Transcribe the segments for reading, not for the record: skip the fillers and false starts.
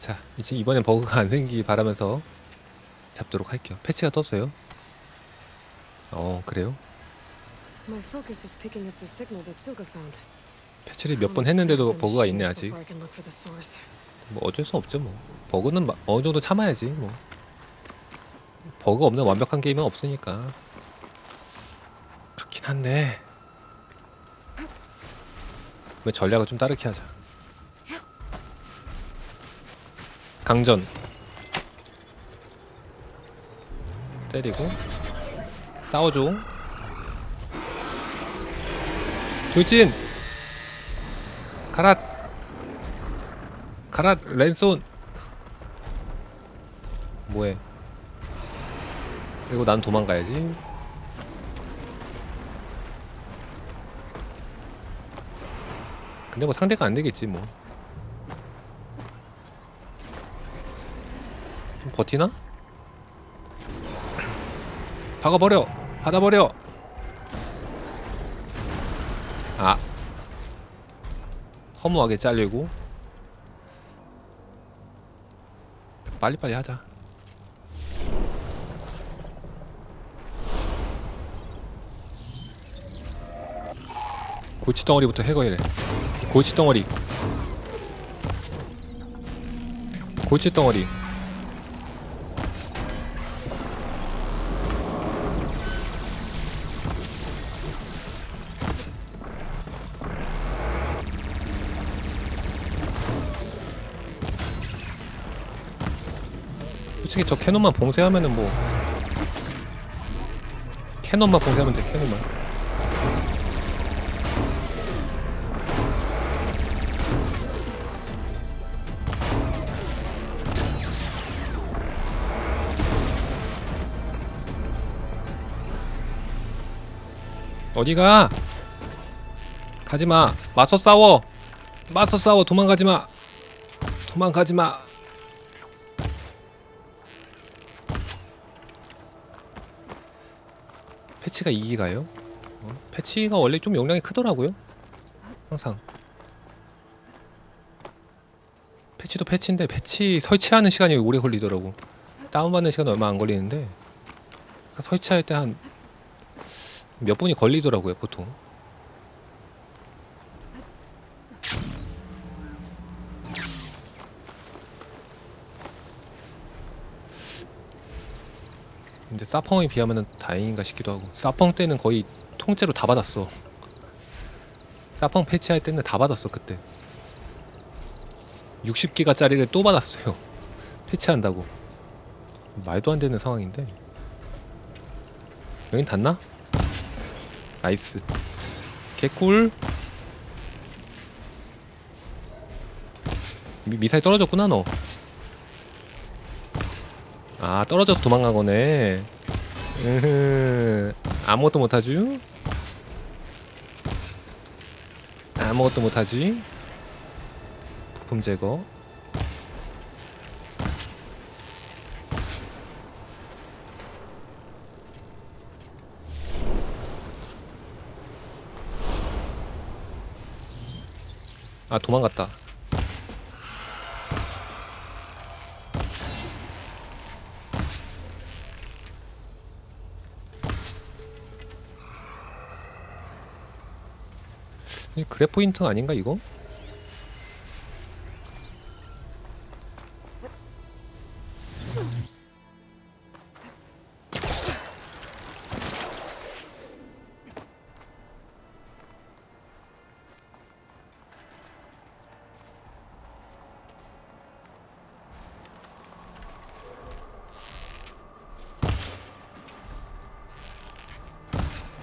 자, 이제 이번엔 버그가 안 생기기 바라면서 잡도록 할게요. 패치가 떴어요. 그래요? My focus is picking up the signal that Silga found. 패치를 몇 번 했는데도 버그가 있네 아직. 뭐 어쩔 수 없죠 뭐. 버그는 어느 정도 참아야지 뭐. 버그 없는 완벽한 게임은 없으니까. 그렇긴 한데 왜 전략을 좀 다르게 하자. 강전 때리고 싸워줘. 돌진 가랏 랜손. 뭐해. 그리고 난 도망가야지. 근데 뭐 상대가 안 되겠지 뭐. 좀 버티나? 박아버려. 받아버려. 아, 허무하게 잘리고. 빨리빨리 하자. 골치덩어리부터 해거이래. 골치덩어리. 골치덩어리. 솔직히 저 캐논만 봉쇄하면은 뭐 캐논만 봉쇄하면 돼. 캐논만. 어디가? 가지마. 맞서 싸워. 맞서 싸워. 도망가지마. 도망가지마. 패치가 2기가요? 패치가 원래 좀 용량이 크더라고요. 항상 패치도 패치인데 패치 설치하는 시간이 오래 걸리더라고. 다운받는 시간은 얼마 안 걸리는데 설치할 때 한 몇 분이 걸리더라고요 보통. 근데 사펑에 비하면은 다행인가 싶기도 하고. 사펑 때는 거의 통째로 다 받았어. 사펑 패치할 때는 다 받았어 그때. 60기가짜리를 또 받았어요. 패치한다고. 말도 안 되는 상황인데. 여긴 닿나? 나이스. 개꿀. 미사일 떨어졌구나 너. 아, 떨어져서 도망간 거네. 아무것도 못하지? 아무것도 못하지? 부품 제거. 아, 도망갔다. 이 그래 포인트 아닌가 이거?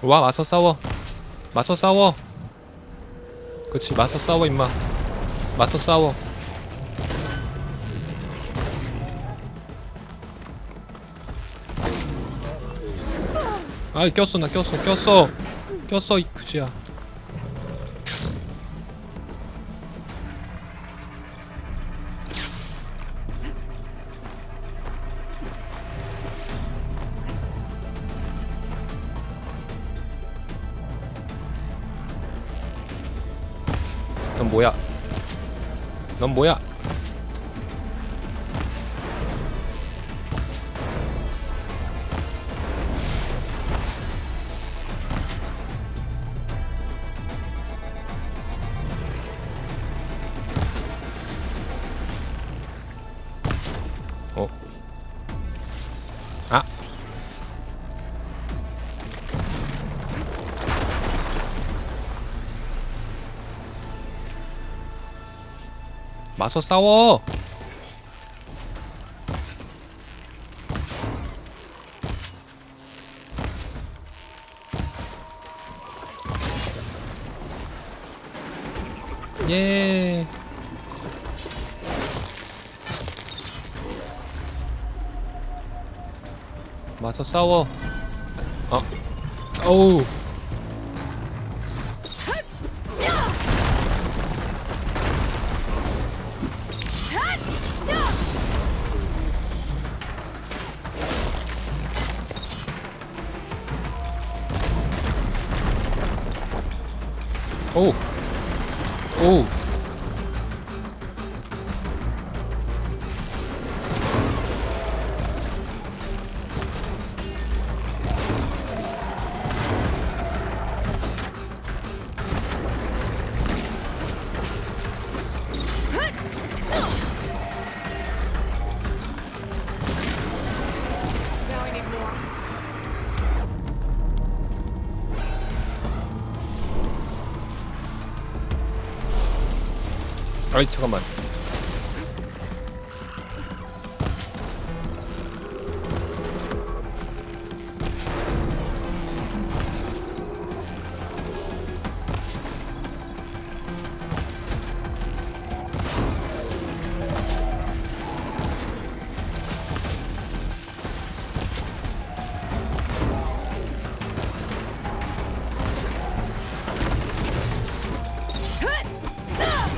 와, 맞서 싸워. 맞서 싸워. 그렇지, 맞서 싸워 임마. 맞서 싸워. 아이, 꼈어. 나 꼈어 이 그지야. 넌 뭐야? 넌 뭐야? 맞서 싸워. 예. 맞서 싸워. 어우. 오. 오. Now I need more. 아이 잠깐만.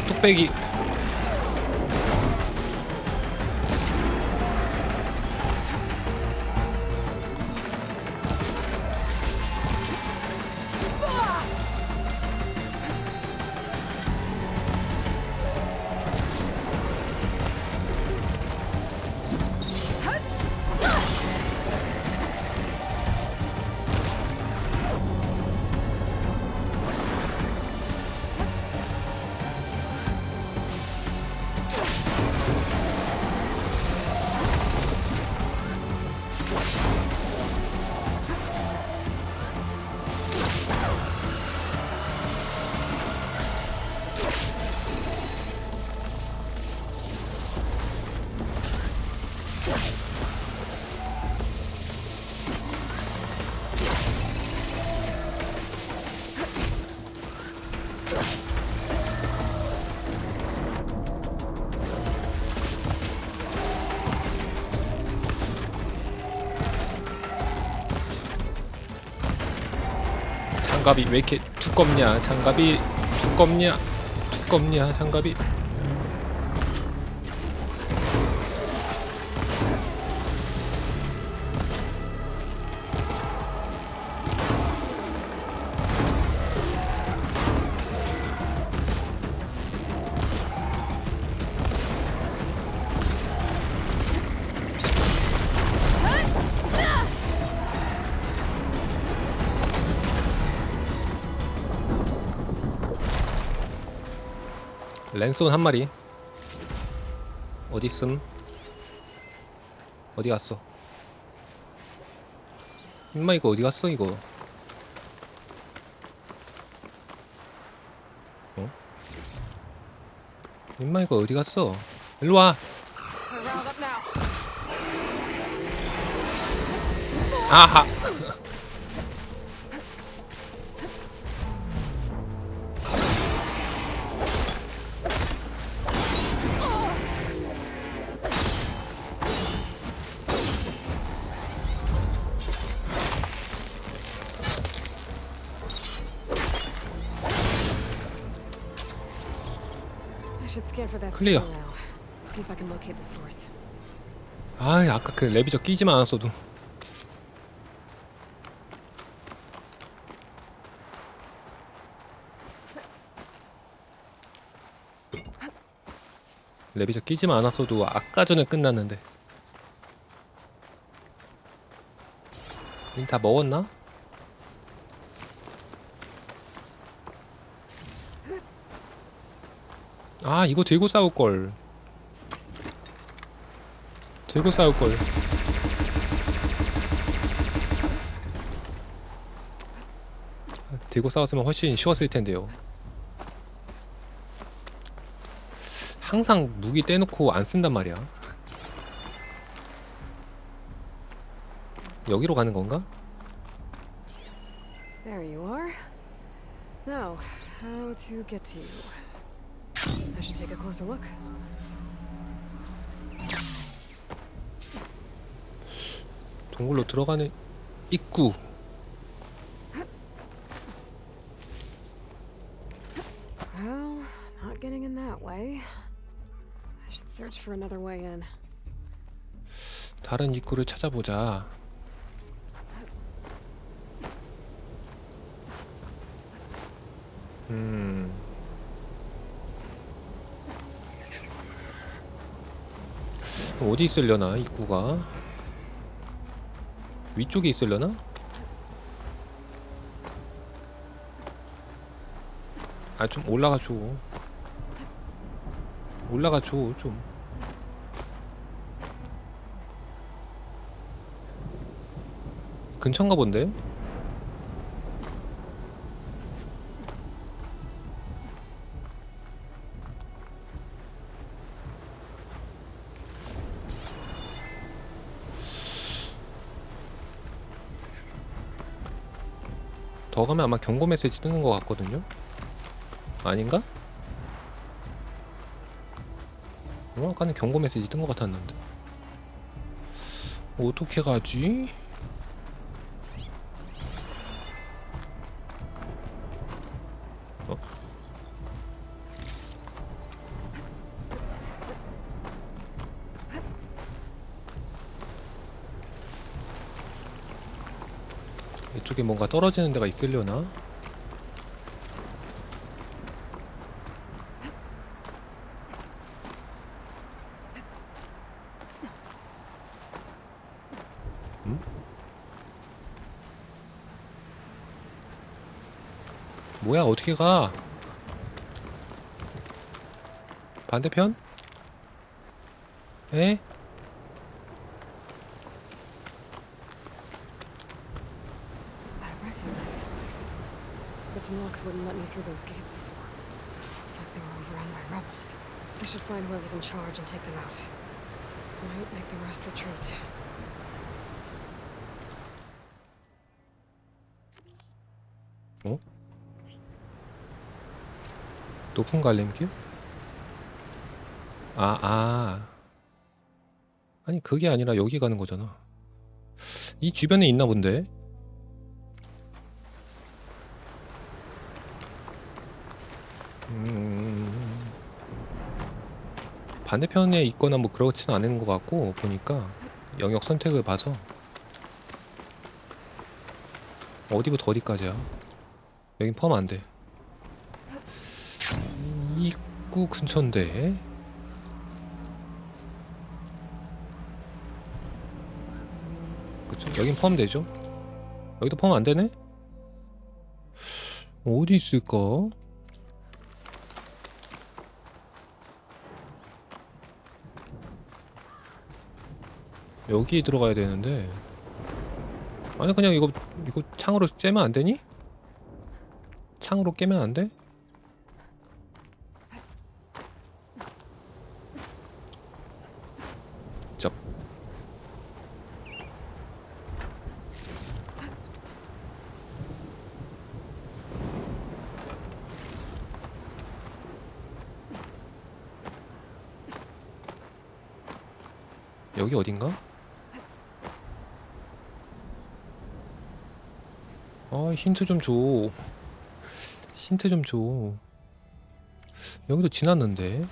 뚝배기. 장갑이 왜 이렇게 두껍냐? 장갑이 두껍냐? 두껍냐? 장갑이. 랜선 한 마리. 어디 있음? 어디 갔어? 임마 이거 어디 갔어 이거? 어? 임마 이거 어디 갔어? 일로 와. We're riled up now. 아하. I should scan for that Clear. signal now. See if I can locate the source. 아, 아까 그 레비저 끼지만 않았어도. 레비저 끼지만 않았어도 아까 전에 끝났는데. 다 먹었나? 아, 이거 들고 싸울걸. 들고 싸울걸. 들고 싸웠으면 훨씬 쉬웠을 텐데요. 항상 무기 떼놓고 안 쓴단 말이야. 여기로 가는 건가? There you are. Now, how to get to you? I should take a closer look. 동굴로 들어가는 입구. Well, not getting in that way. I should search for another way in. 다른 입구를 찾아보자. 어디 있으려나 입구가? 위쪽에 있으려나? 아, 좀 올라가줘. 올라가줘 좀. 근처인가 본데? 더 가면 아마 경고 메시지 뜨는 것 같거든요? 아닌가? 아까는 경고 메시지 뜬 것 같았는데. 어떻게 가지? 이쪽에 뭔가 떨어지는 데가 있으려나? 뭐야, 어떻게 가? 반대편? 에? I recognize this place. The Tanakh wouldn't let me through those gates before. Looks like they were overrun by rebels. I should find whoever's in charge and take them out. Might make the rest retreat. 어? 높은 갈림길? 아니 그게 아니라 여기 가는 거잖아. 이 주변에 있나 본데? 반대편에 있거나 뭐 그렇진 않은 것 같고, 보니까 영역 선택을 봐서. 어디부터 어디까지야? 여긴 포함 안 돼. 입구 근처인데. 그쵸? 여긴 포함되죠? 여기도 포함 안 되네? 어디 있을까? 여기 들어가야 되는데. 아니 그냥 이거 창으로 째면 안 되니? 창으로 깨면 안 돼? 쩝. 여기 어딘가? 힌트 좀 줘. 힌트 좀 줘. 여기도 지났는데.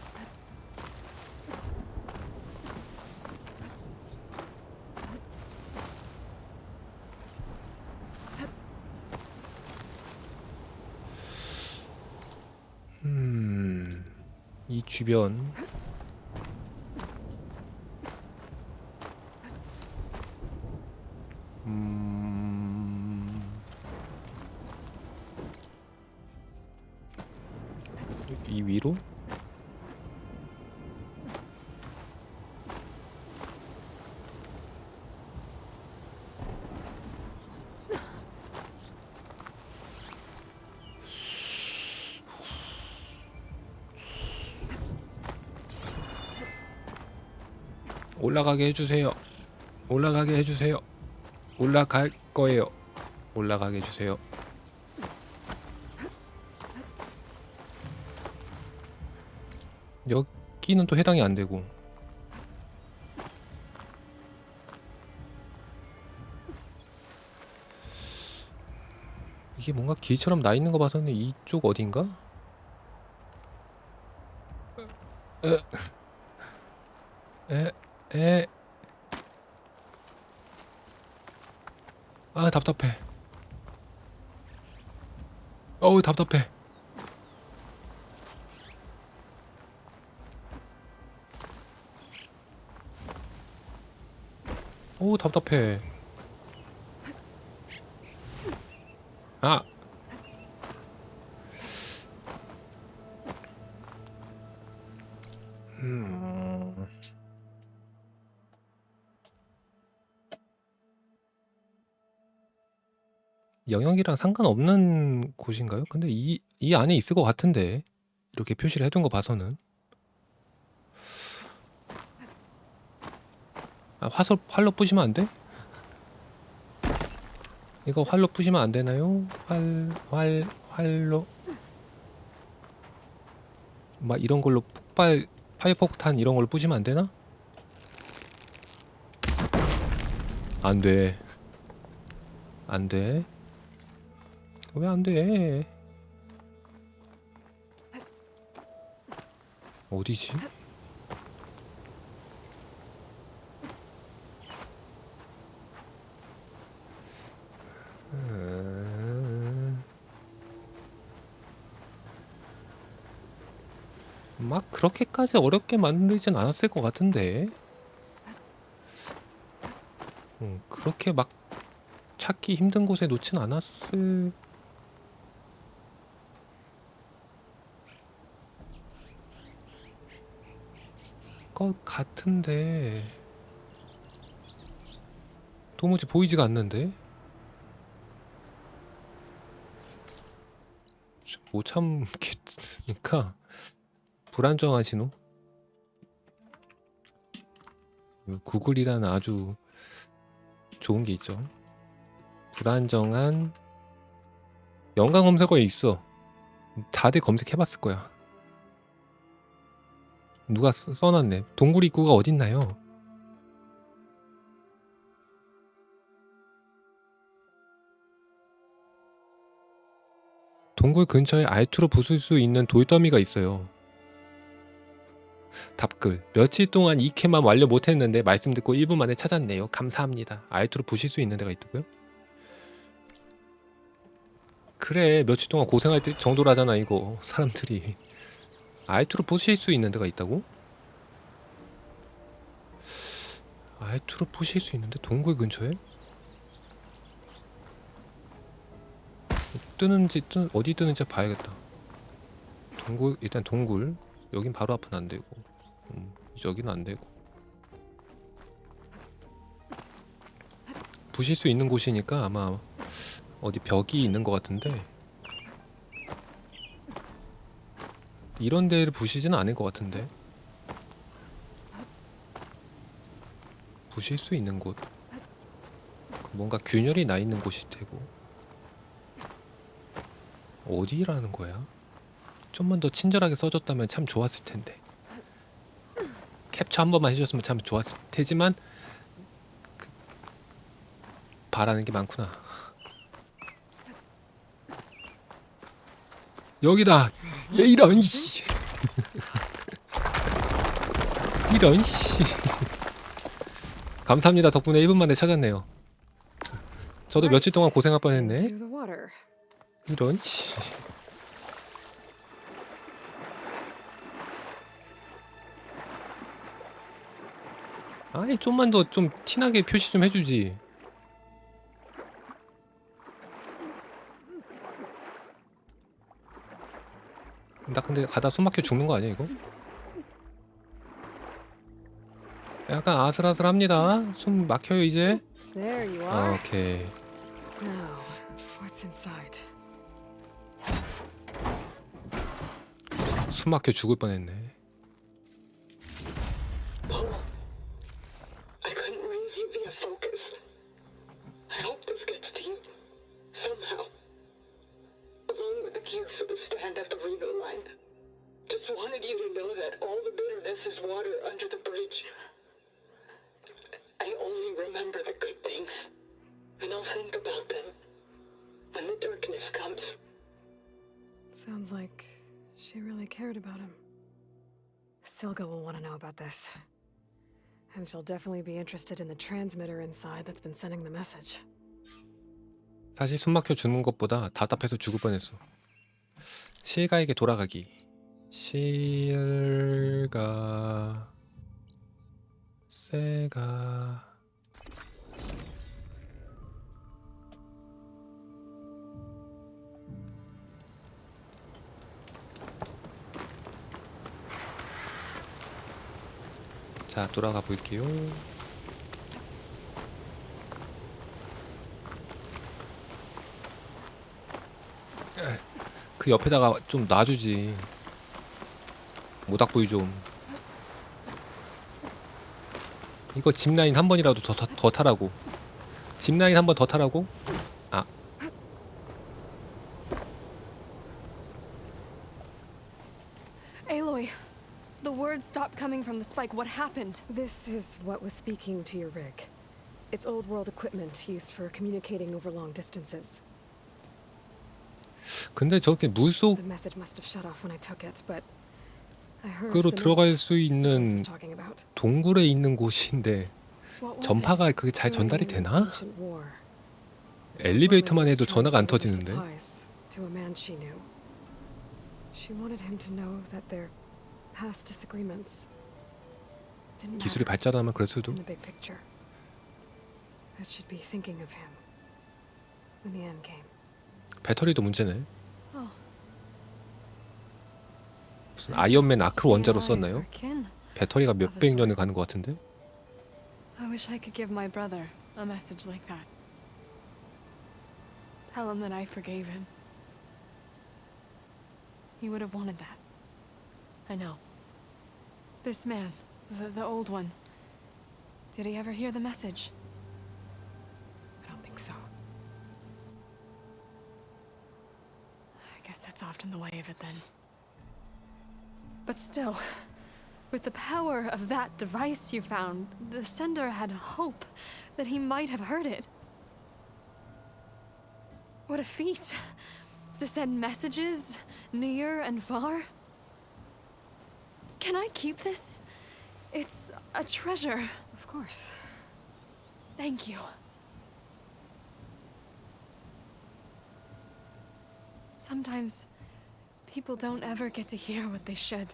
이 주변. 이 위로? 올라가게 해주세요. 올라가게 해주세요. 올라갈 거예요. 올라가게 해주세요. 여기는 또 해당이 안 되고. 이게 뭔가 길처럼 나 있는 거 봐서는 이쪽 어딘가? 에. 아, 답답해. 어우, 답답해. 어우, 답답해. 아. 영역이랑 상관없는 곳인가요? 근데 이 안에 있을 것 같은데 이렇게 표시를 해둔 거 봐서는. 아, 활로 부시면 안 돼? 이거 활로 부시면 안 되나요? 활로 막 이런 걸로 파이폭탄 이런 걸로 부시면 안 되나? 안 돼. 안 돼. 왜 안 돼? 어디지? 막 그렇게까지 어렵게 만들진 않았을 것 같은데. 그렇게 막 찾기 힘든 곳에 놓진 않았을 것 같은데 도무지 보이지가 않는데. 못 참겠으니까 불안정한 신호. 구글이라는 아주 좋은 게 있죠. 불안정한 연관 검색어에 있어. 다들 검색해봤을 거야. 누가 써놨네. 동굴 입구가 어딨나요? 동굴 근처에 알투로 부술 수 있는 돌더미가 있어요. 답글. 며칠 동안 2캐만 완료 못했는데 말씀 듣고 1분 만에 찾았네요. 감사합니다. 알투로 부실 수 있는 데가 있다고요? 그래, 며칠 동안 고생할 정도라잖아 이거. 사람들이 알투로 부실 수 있는 데가 있다고? 알투로 부실 수 있는데 동굴 근처에? 어디 뜨는지 봐야겠다. 동굴, 일단 동굴. 여긴 바로 앞은 안 되고, 여기는 안 되고. 부실 수 있는 곳이니까 아마 어디 벽이 있는 것 같은데 이런 데를 부시지는 않을 것 같은데. 부실 수 있는 곳, 뭔가 균열이 나 있는 곳이 되고. 어디라는 거야? 좀만 더 친절하게 써줬다면 참 좋았을 텐데. 캡처 한 번만 해줬으면 참 좋았을 테지만 바라는 게 많구나. 여기다. 이런 씨. 이런 씨. 감사합니다. 덕분에 1분 만에 찾았네요. 저도 며칠 동안 고생할 뻔했네. 이런 씨. 아니, 좀만 더 좀 티나게 표시 좀 해주지. 나 근데 가다 숨 막혀 죽는 거 아니야 이거? 약간 아슬아슬합니다. 숨 막혀요 이제. There you 아, are. 오케이. Now, what's inside? 숨 막혀 죽을 뻔했네. you be a focus. I hope this gets to you somehow. Along with the cue for the stand at the Reno line. Just wanted you to know that all the bitterness is water under the bridge. I only remember the good things, and I'll think about them when the darkness comes. Sounds like she really cared about him. Silga will want to know about this. And she'll definitely be interested in the transmitter inside that's been sending the message. 사실 숨막혀 죽는 것보다 답답해서 죽을 뻔했어. 실가에게 돌아가기. 실가 세가 자, 돌아가 볼게요. 그 옆에다가 좀 놔주지. 모닥불 좀. 이거 짚라인 한 번이라도 더 타라고. 짚라인 한 번 더 타라고? 아. Aloy, the words stopped coming from the spike. What happened? This is what was speaking to your rig. It's old world equipment used for communicating over long distances. 근데 저렇게 물속 The message must have shut off when I took it, but I heard 밖으로 the 들어갈 note 수 Rose 있는 was talking about. 동굴에 있는 곳인데 What was 전파가 it? 그게 잘 전달이 During 되나? ancient war, 엘리베이터만 Rose 해도 tried 전화가 안 to deliver 터지는데. supplies to a man she knew. She wanted him to know that their past disagreements didn't 기술이 matter 발전하면 그럴 수도. in the big picture. That she'd be thinking of him when the end came. 배터리도 문제네. Oh. 무슨 아이언맨 아크 원자로 썼나요? 배터리가 몇백 년을 가는 것 같은데? I wish I could give my brother a message like that. Tell him that I forgave him. He would have wanted that. I know. This man, the old one, did he ever hear the message? I don't think so. I guess that's often the way of it then. But still, with the power of that device you found, the sender had hope that he might have heard it. What a feat! To send messages near and far. Can I keep this? It's a treasure. Of course. Thank you. Sometimes people don't ever get to hear what they should.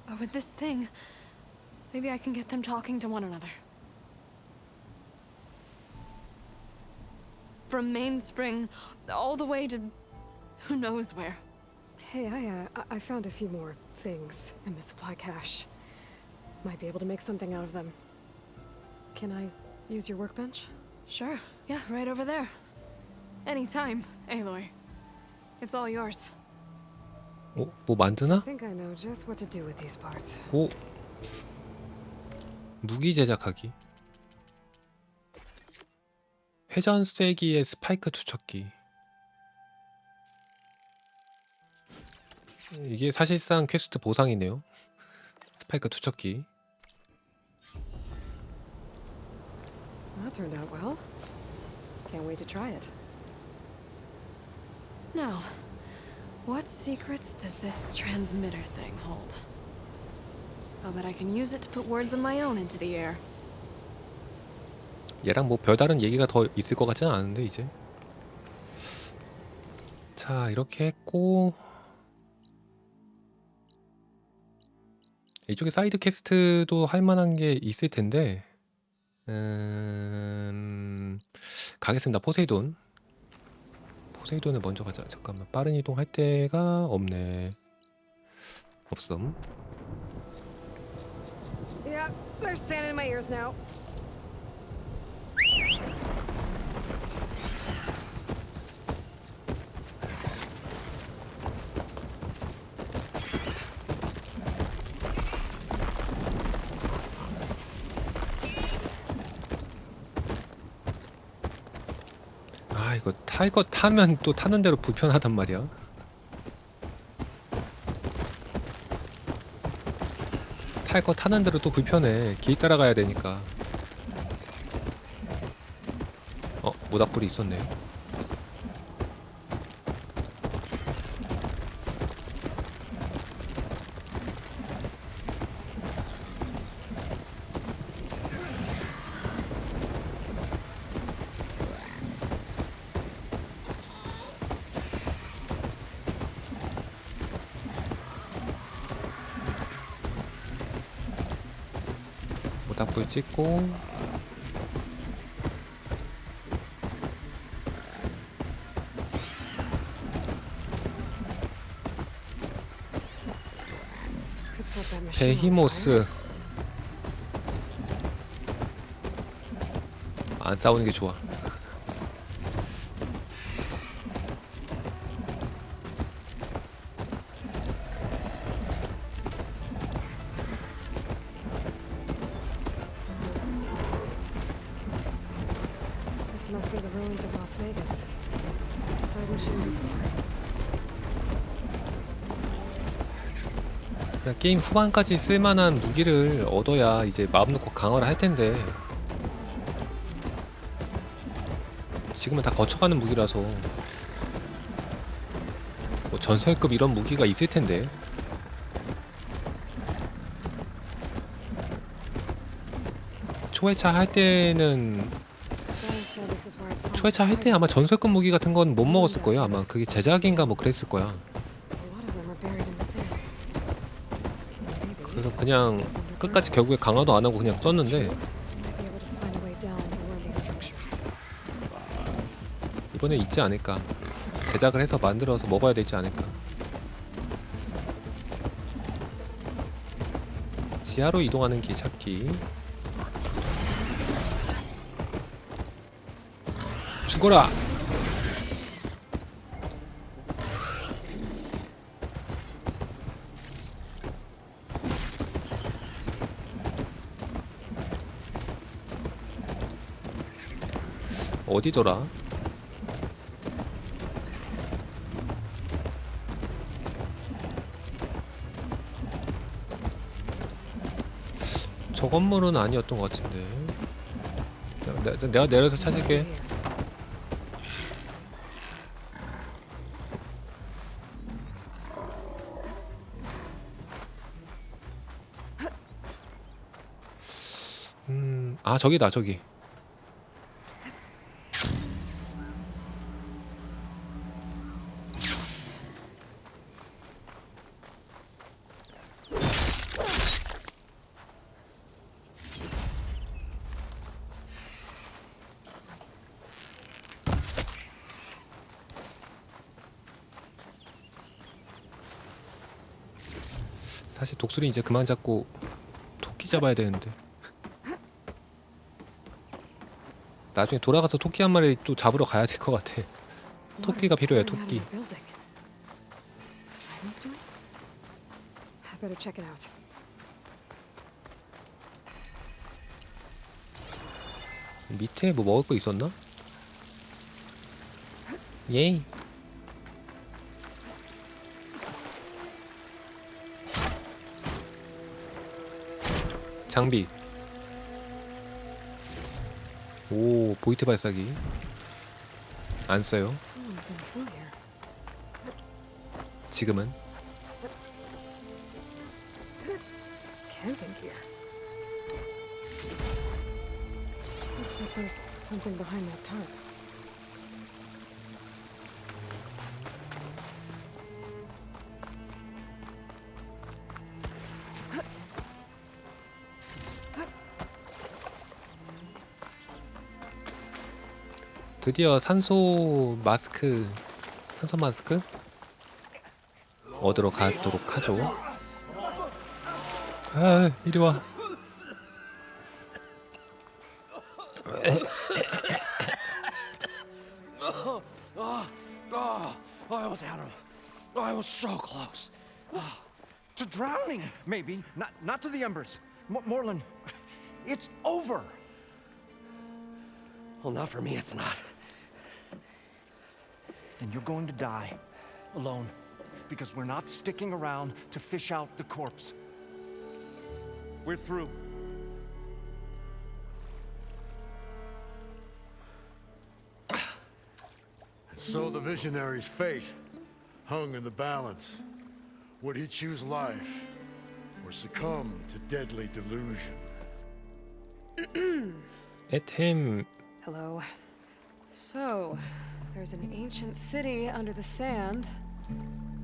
But with this thing, maybe I can get them talking to one another. From Mainspring all the way to who knows where. Hey, I found a few more things in the supply cache. Might be able to make something out of them. Can I use your workbench? Sure. Yeah, right over there. Anytime, Aloy. It's all yours. 어? 뭐 만드나? I think I know just what to do with these parts. 오. 무기 제작하기. 회전 쐐기의 스파이크 투척기. 이게 사실상 퀘스트 보상이네요. 스파이크 투척기. That turned out well. Can't wait to try it. Now, what secrets does this transmitter thing hold? I'll bet I can use it to put words of my own into the air. 얘랑 뭐 별다른 얘기가 더 있을 것 같지는 않은데 이제. 자, 이렇게 했고 이쪽에 사이드 퀘스트도 할 만한 게 있을 텐데 가겠습니다. 포세이돈. 포세이돈을 먼저 가자. 잠깐만. 빠른 이동할 데가 없네. 없음. Yeah, they're sand in my ears now. 이거 탈 거 타면 또 타는 대로 불편하단 말이야. 탈 거 타는 대로 또 불편해. 길 따라가야 되니까. 모닥불이 있었네. 모닥불 찍고 베히모스 안 싸우는 게 좋아. This must be the ruins of Las Vegas. Decide what you move for. 그냥 게임 후반까지 쓸만한 무기를 얻어야 이제 마음 놓고 강화를 할 텐데 지금은 다 거쳐가는 무기라서 뭐 전설급 이런 무기가 있을 텐데 초회차 할 때는 초회차 할 때 아마 전설급 무기 같은 건 못 먹었을 거예요. 아마 그게 제작인가 뭐 그랬을 거야. 그래서 그냥 끝까지 결국에 강화도 안 하고 그냥 썼는데 이번에 있지 않을까. 제작을 해서 만들어서 먹어야 되지 않을까. 지하로 이동하는 길 찾기. 죽어라. 어디더라? 저 건물은 아니었던 것 같은데. 내가 내려서 찾을게. 아 저기다 저기. 사실 독수리 이제 그만 잡고 토끼 잡아야 되는데 나중에 돌아가서 토끼 한 마리 또 잡으러 가야 될 것 같아. 토끼가 필요해. 토끼. 밑에 뭐 먹을 거 있었나? 예이. 장비. 오, 보이트 발사기. 안 써요. 지금은. Camping gear. Looks like there's something behind that tarp. 드디어 산소 마스크 얻으러 가도록 하죠. 아, 이리 와. I almost had him. I was so close. To drowning, maybe. Not to the embers. Moreland, it's over. Well, not for me, it's not. then you're going to die. Alone. Because we're not sticking around to fish out the corpse. We're through. So the visionary's fate hung in the balance. Would he choose life or succumb to deadly delusion? At him. Hello. So, there's an ancient city under the sand,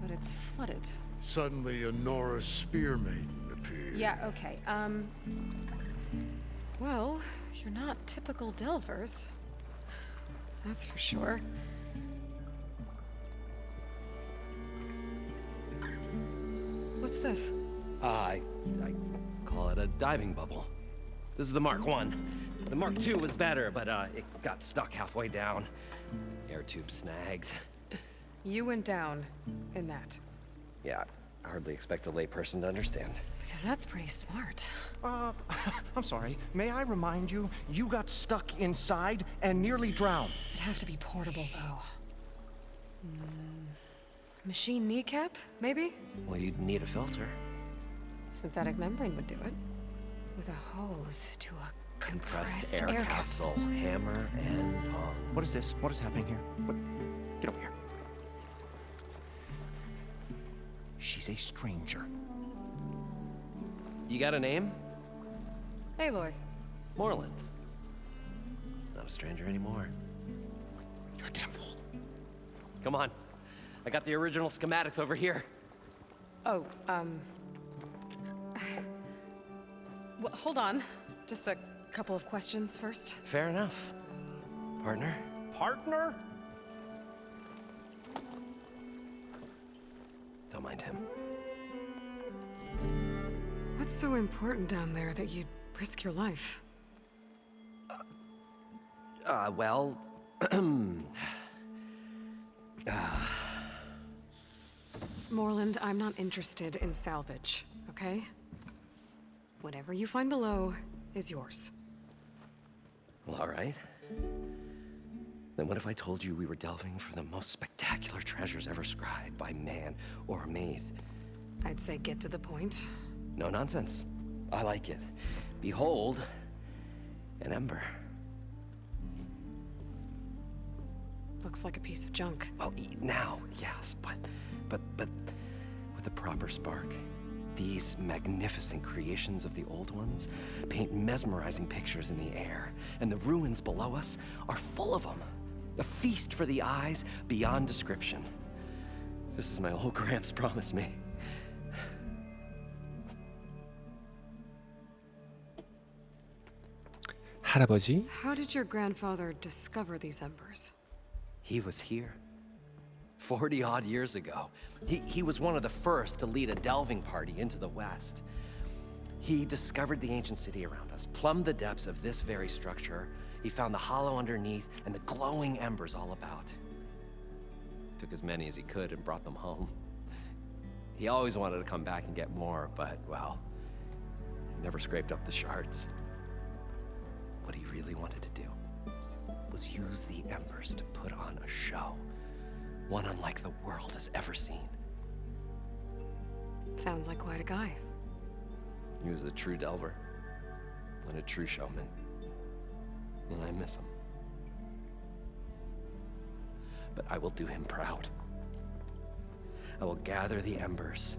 but it's flooded. Suddenly a Norse spear maiden appeared. Yeah, okay. Well, you're not typical Delvers. That's for sure. What's this? I call it a diving bubble. This is the Mark 1. The Mark 2 was better, but it got stuck halfway down. Air tube snagged. You went down in that. Yeah, I hardly expect a layperson to understand. Because that's pretty smart. I'm sorry. May I remind you, you got stuck inside and nearly drowned. It'd have to be portable, though. Machine kneecap, maybe? Well, you'd need a filter. Synthetic membrane would do it. With a hose to a compressed Air capsule. Hammer and tongs. What is this? What is happening here? What? Get over here. She's a stranger. You got a name? Aloy. Moreland. Not a stranger anymore. You're a damn fool. Come on. I got the original schematics over here. Oh, well, hold on. Just a couple of questions first. Fair enough. Partner? Partner? Don't mind him. What's so important down there that you'd risk your life? Well... Moreland, I'm not interested in salvage, okay? Whatever you find below is yours. Well, all right. Then what if I told you we were delving for the most spectacular treasures ever scribed by man or maid? I'd say get to the point. No nonsense. I like it. Behold, an ember. Looks like a piece of junk. Well, now, yes, but with a proper spark. These magnificent creations of the old ones paint mesmerizing pictures in the air, and the ruins below us are full of them. A feast for the eyes beyond description. Just as my old Gramps promised me. 할아버지? How did your grandfather discover these embers? He was here 40-odd years ago. He was one of the first to lead a delving party into the West. He discovered the ancient city around us, plumbed the depths of this very structure. He found the hollow underneath and the glowing embers all about. Took as many as he could and brought them home. He always wanted to come back and get more, but, well, never scraped up the shards. What he really wanted to do was use the embers to put on a show. One unlike the world has ever seen. Sounds like quite a guy. He was a true delver and a true showman. And I miss him. But I will do him proud. I will gather the embers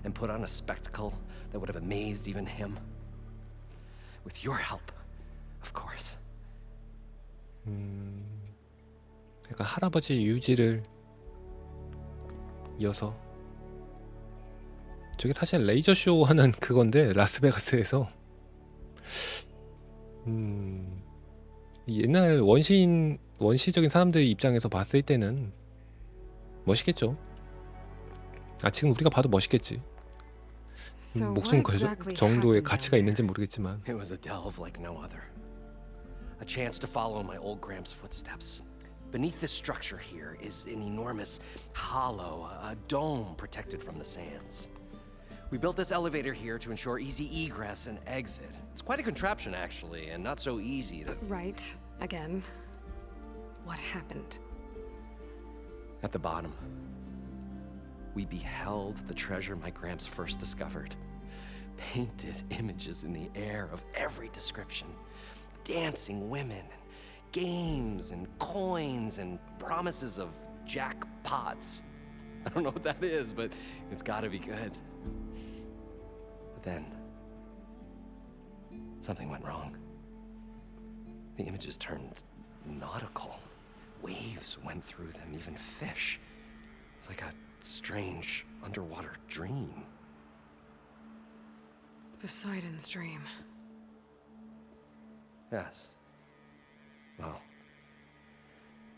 and put on a spectacle that would have amazed even him. With your help, of course. 약간 할아버지 유지를 이어서 저게 사실 레이저 쇼 하는 그건데 라스베가스에서 옛날 원시적인 사람들 입장에서 봤을 때는 멋있겠죠. 지금 우리가 봐도 멋있겠지. So 목숨 what exactly 정도의 happened 가치가 down 있는지 there? 모르겠지만 It was a delve like no other. A chance to follow my old Gramps' footsteps. Beneath this structure here is an enormous hollow, a dome protected from the sands. We built this elevator here to ensure easy egress and exit. It's quite a contraption, actually, and not so easy to... Right. Again. What happened? At the bottom, we beheld the treasure my Gramps first discovered. Painted images in the air of every description. Dancing women, games and coins and promises of jackpots. I don't know what that is, but it's gotta be good. But then, something went wrong. The images turned nautical. Waves went through them, even fish. It's like a strange underwater dream. Poseidon's dream. Yes. Well,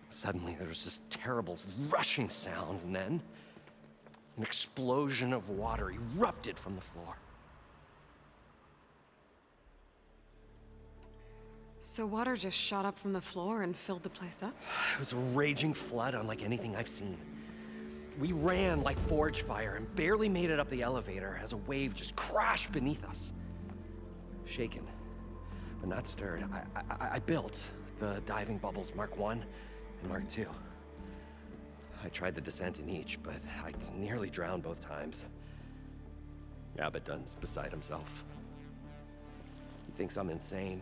suddenly there was this terrible rushing sound, and then an explosion of water erupted from the floor. So water just shot up from the floor and filled the place up? It was a raging flood unlike anything I've seen. We ran like forge fire and barely made it up the elevator as a wave just crashed beneath us. Shaken, but not stirred, I built the diving bubbles Mark 1 and Mark 2. I tried the descent in each, but I nearly drowned both times. Abaddon's beside himself. He thinks I'm insane.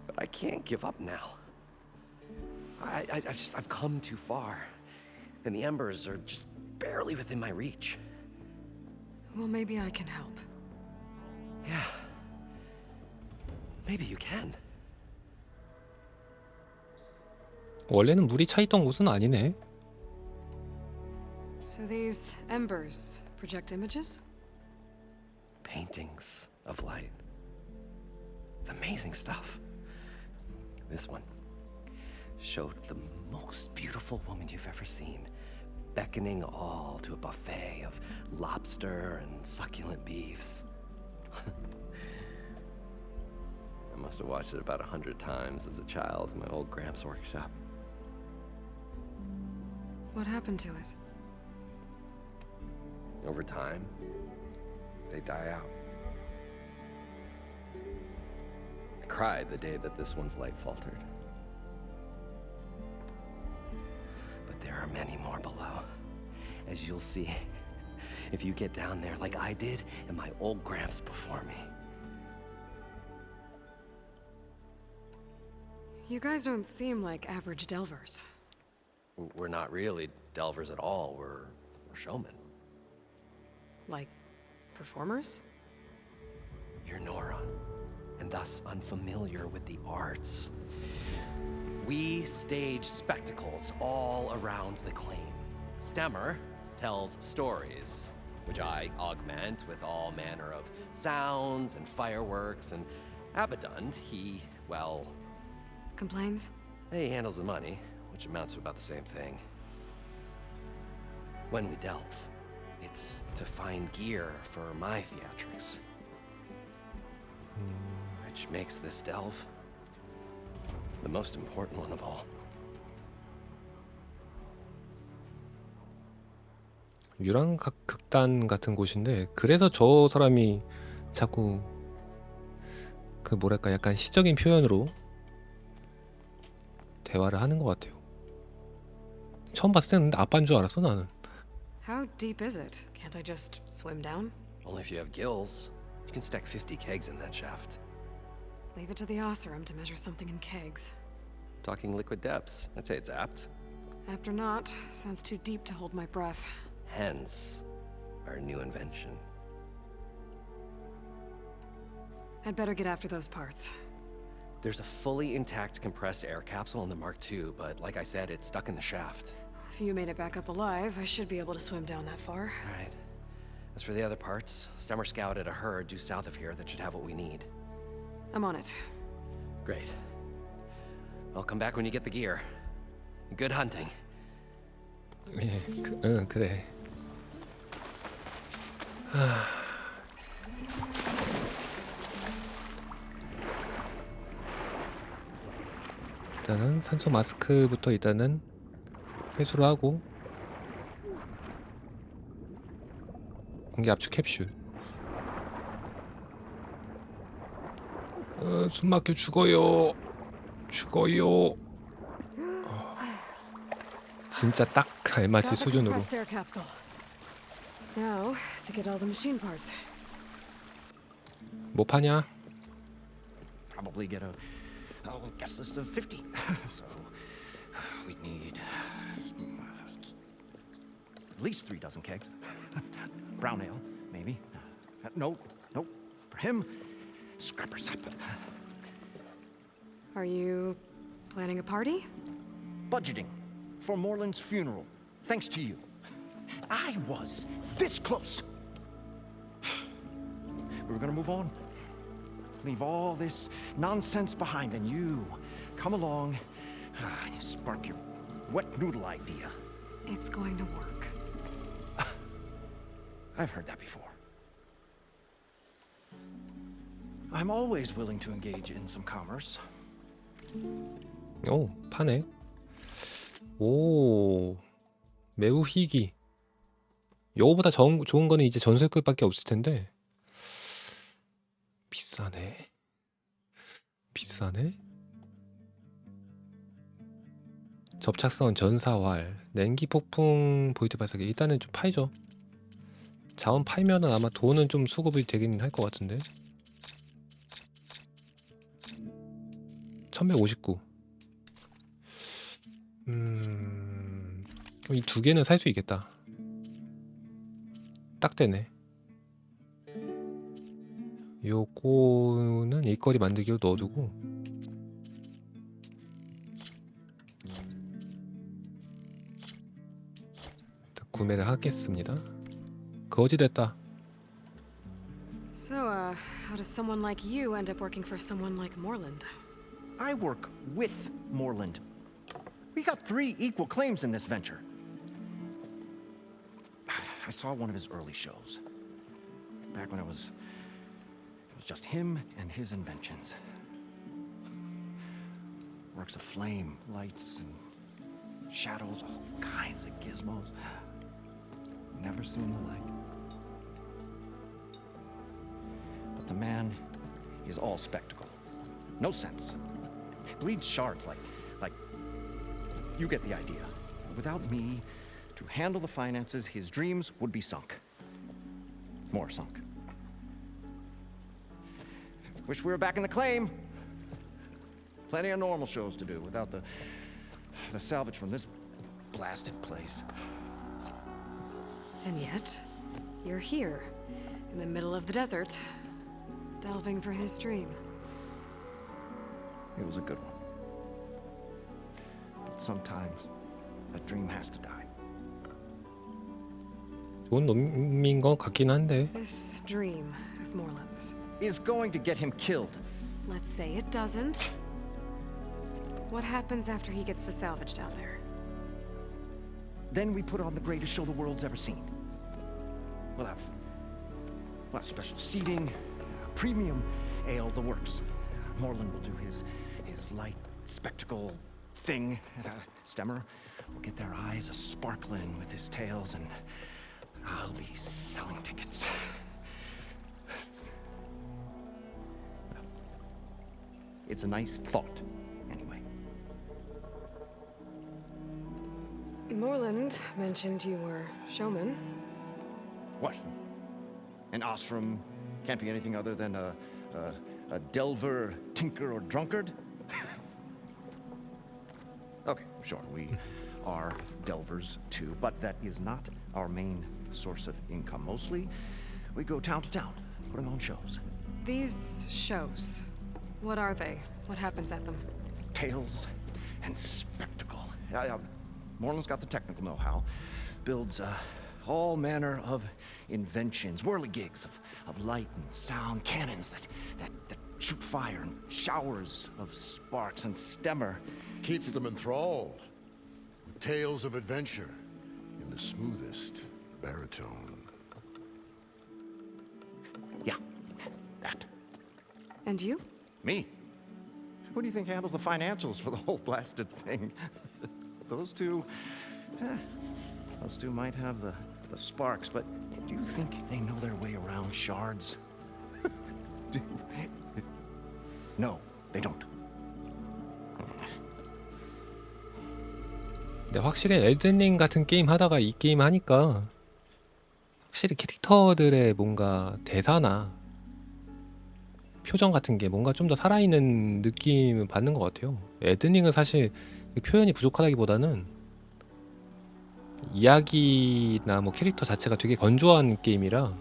But I can't give up now. I've come too far. And the embers are just barely within my reach. Well, maybe I can help. Yeah. Maybe you can. 원래는 물이 차 있던 곳은 아니네. So these embers project images? Paintings of light. It's amazing stuff. This one showed the most beautiful woman you've ever seen, beckoning all to a buffet of lobster and succulent beefs. I must have watched it about 100 times as a child in my old Gramps workshop. What happened to it? Over time, they die out. I cried the day that this one's light faltered. But there are many more below, as you'll see if you get down there like I did and my old Gramps before me. You guys don't seem like average delvers. We're not really delvers at all, we're showmen. Like, performers? You're Nora, and thus unfamiliar with the arts. We stage spectacles all around the claim. Stemmer tells stories, which I augment with all manner of sounds and fireworks, and Abaddon, he, well... Complains? He handles the money, which amounts to about the same thing. When we delve, it's to find gear for my theatrics. Which makes this delve the most important one of all. 유랑극단 같은 곳인데 그래서 저 사람이 자꾸 그 뭐랄까 약간 시적인 표현으로 대화를 하는 것 같아요. 처음 봤을 때는 아빠인 줄 알았어 나는. How deep is it? Can't I just swim down? Only if you have gills. You can stack 50 kegs in that shaft. Leave it to the Oseram to measure something in kegs. Talking liquid depths, I'd say it's apt. Apt or not, sounds too deep to hold my breath. Hence, our new invention. I'd better get after those parts. There's a fully intact compressed air capsule in the Mark II, but like I said, it's stuck in the shaft. If you made it back up alive, I should be able to swim down that far. All right. As for the other parts, Stemmer scouted a herd due south of here that should have what we need. I'm on it. Great. I'll come back when you get the gear. Good hunting. 예, 그래. 일단은 산소 마스크부터 일단은 회수를 하고 공기 압축 캡슐. 숨 막혀 죽어요. 진짜 딱 알맞을 Got the 수준으로. compressed air capsule. Now to get all the machine parts. 뭐 파냐? Probably get a guest list of 50. So we need at least 3 dozen kegs. Brown ale, maybe. Nope. For him, scrapper sap. Are you planning a party? Budgeting for Moreland's funeral, thanks to you. I was this close. We were gonna move on, leave all this nonsense behind, and you come along and you spark your wet noodle idea. It's going to work. I've heard that before. I'm always willing to engage in some commerce. 오, 파네. 오, 매우 희귀. 요거보다 좋은 거는 이제 전설급밖에 없을 텐데. 비싸네. 접착성 전사활, 냉기 폭풍 보이드 발사기. 일단은 좀 파이죠. 자원 팔면은 아마 돈은 좀 수급이 되긴 할 것 같은데. 1159. 그럼 이 두 개는 살 수 있겠다. 딱 되네. 요거는 일거리 만들기로 넣어두고. 구매를 하겠습니다. 거지 됐다. So, how does someone like you end up working for someone like Moreland? I work with Moreland. We got 3 equal claims in this venture. I saw one of his early shows. Back when it was just him and his inventions. Works of flame, lights, and shadows, all kinds of gizmos. Never seen the like. But the man is all spectacle. No sense. Bleeds shards like you get the idea. Without me to handle the finances, his dreams would be sunk. More sunk. Wish we were back in the claim. Plenty of normal shows to do without the salvage from this blasted place. And yet, you're here, in the middle of the desert, delving for his dream. It was a good one. But sometimes a dream has to die. 좋은 놈인 것 같긴 한데. This dream of Moreland's. Is going to get him killed. Let's say it doesn't. What happens after he gets the salvage down there? Then we put on the greatest show the world's ever seen. We'll have special seating, premium ale, the works. Moreland will do his light spectacle thing. Stemmer will get their eyes a-sparkling with his tales, and I'll be selling tickets. It's a nice thought, anyway. Moreland mentioned you were showman. What? An ostrom can't be anything other than a delver, tinker, or drunkard? Okay, sure, we are delvers too, but that is not our main source of income. Mostly, we go town to town, putting on shows. These shows, what are they? What happens at them? Tales and spectacle. Moreland's got the technical know-how. Builds all manner of inventions, whirligigs of light and sound, cannons that shoot fire, and showers of sparks, and Stemmer Keeps them enthralled with tales of adventure in the smoothest baritone. Yeah, that. And you? Me? Who do you think handles the financials for the whole blasted thing? Those two might have the sparks, but do you think they know their way around shards? No, they don't. 근데 확실히 엘든링 같은 게임 하다가 이 게임 하니까 확실히 캐릭터들의 뭔가 대사나 표정 같은 게 뭔가 좀 더 살아있는 느낌을 받는 것 같아요. 엘든링은 사실 표현이 부족하다기보다는 이야기나 뭐 캐릭터 자체가 되게 건조한 게임이라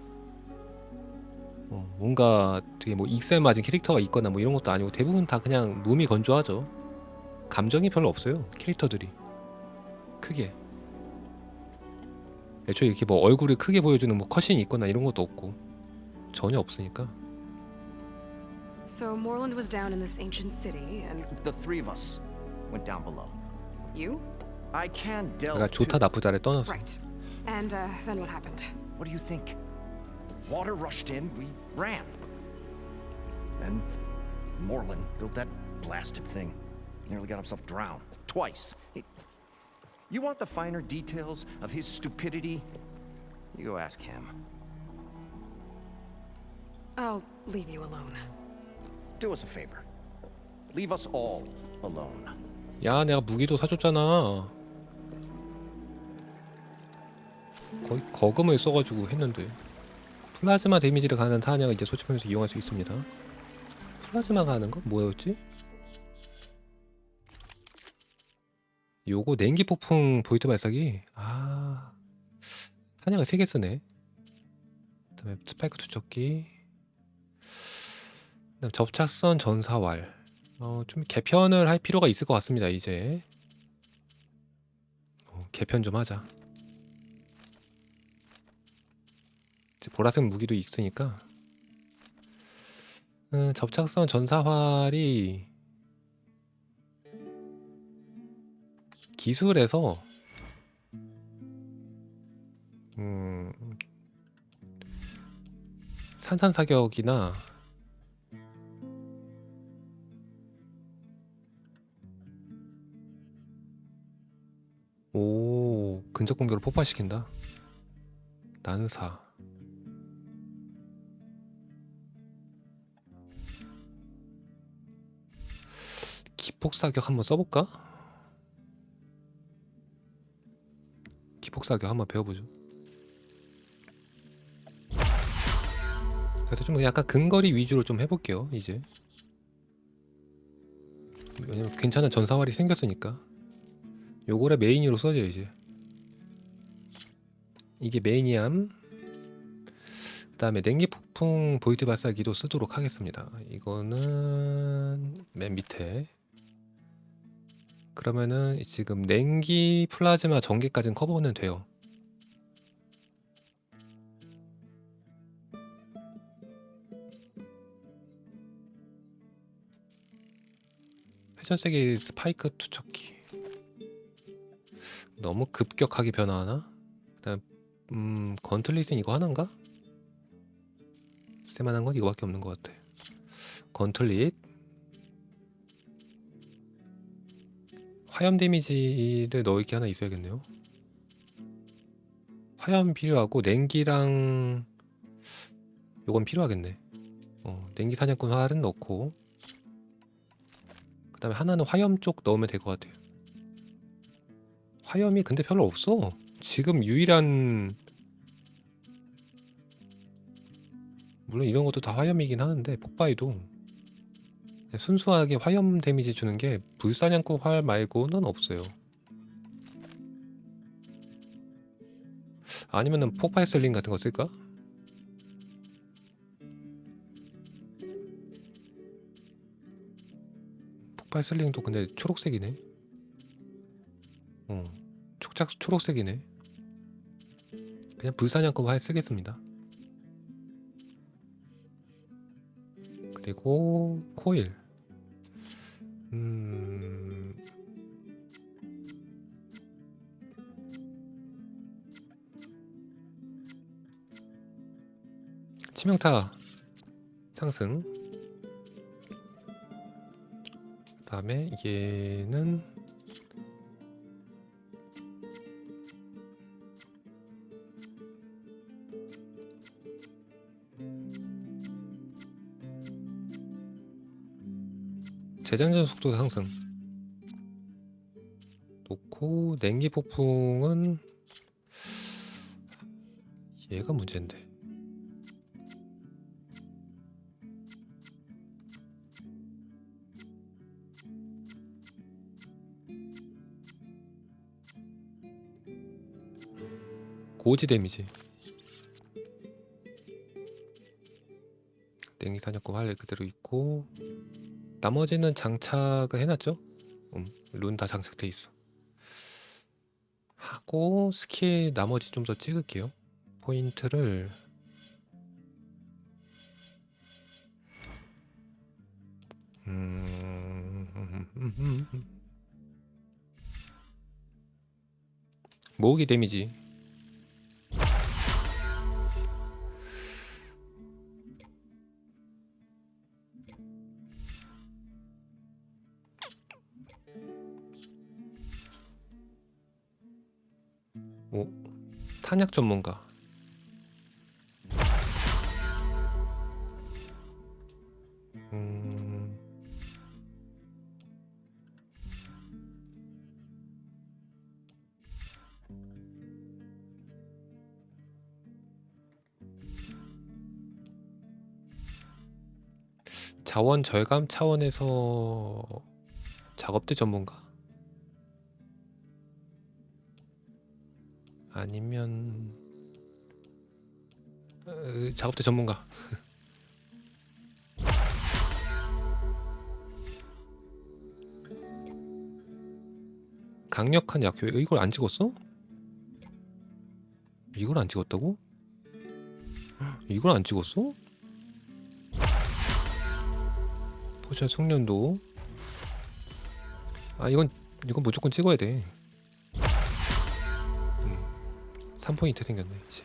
뭔가 되게 뭐 익살 맞은 캐릭터가 있거나 뭐 이런 것도 아니고 대부분 다 그냥 몸이 건조하죠. 감정이 별로 없어요, 캐릭터들이. 크게 애초에 이렇게 뭐 얼굴을 크게 보여주는 뭐 컷신이 있거나 이런 것도 없고 전혀 없으니까. So Moreland was down in this ancient city, and The three of us went down below. you? I can delve 내가 좋다 too. 나쁘다를 떠났어. Right. And then what happened? What do you think? Water rushed in, we ran. Then Moreland built that blasted thing. Nearly got himself drowned. Twice. You want the finer details of his stupidity? You go ask him. I'll leave you alone. Do us a favor. Leave us all alone. 야, 내가 무기도 사줬잖아. 거의 거금을 써가지고 했는데. 플라즈마 데미지를 가는 사냥을 이제 소집하면서 이용할 수 있습니다. 플라즈마가 하는 거? 뭐였지? 요거 냉기 폭풍 보이트 발사기? 아, 사냥을 3개 쓰네. 그다음에 스파이크 투척기, 그다음 접착선 전사왈. 좀 개편을 할 필요가 있을 것 같습니다. 이제 개편 좀 하자. 이제 보라색 무기도 있으니까. 접착선 전사활이 기술에서 산산사격이나 오, 근접 공격을 폭발시킨다. 난사. 기폭사격 한번 써볼까? 기폭사격 한번 배워보죠. 그래서 좀 약간 근거리 위주로 좀 해볼게요. 이제 왜냐면 괜찮은 전사활이 생겼으니까. 요거를 메인으로 써줘요. 이제 이게 메인이암. 그 다음에 냉기폭풍 보이트 발사기도 쓰도록 하겠습니다. 이거는 맨 밑에. 그러면은 지금 냉기 플라즈마 전기까지는 커버는 돼요. 회전세기 스파이크 투척기. 너무 급격하게 변화하나? 그다음 건틀릿은 이거 하나인가? 쓸만한 건 이거밖에 없는 것 같아. 건틀릿. 화염 데미지를 넣을 게 하나 있어야겠네요. 화염 필요하고 냉기랑 요건 필요하겠네. 냉기 사냥꾼 활은 넣고, 그 다음에 하나는 화염 쪽 넣으면 될 것 같아요. 화염이 근데 별로 없어. 지금 유일한, 물론 이런 것도 다 화염이긴 하는데 폭바이도 순수하게 화염 데미지 주는 게 불사냥꾼 활 말고는 없어요. 아니면은 폭발 셀링 같은 거 쓸까? 폭발 셀링도 근데 초록색이네. 초록색이네. 그냥 불사냥꾼 활 쓰겠습니다. 그리고 코일. 치명타 상승. 그 다음에 얘는 재장전 속도 상승 놓고, 그리고 냉기 폭풍은 얘가 문제인데. 고지 데미지. 냉기 사냥꾼 활 그대로 있고 나머지는 장착을 해놨죠? 룬 다 장착돼 있어. 하고 스킬 나머지 좀 더 찍을게요. 포인트를 모으기 데미지. 오, 탄약 전문가. 자원 절감 차원에서 작업대 전문가? 아니면 작업대 전문가. 강력한 약효. 이걸 안 찍었어? 이걸 안 찍었다고? 이걸 안 찍었어? 포션 숙련도. 아 이건 무조건 찍어야 돼. 3포인트 생겼네 이제.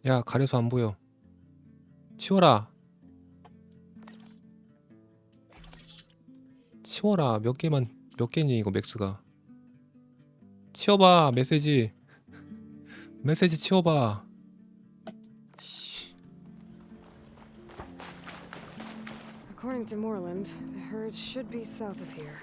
야 가려서 안 보여. 치워라. 치워라. 몇 개니 이거 맥스가. 치워봐. 메시지 치워봐. According to Moreland, the herd should be south of here.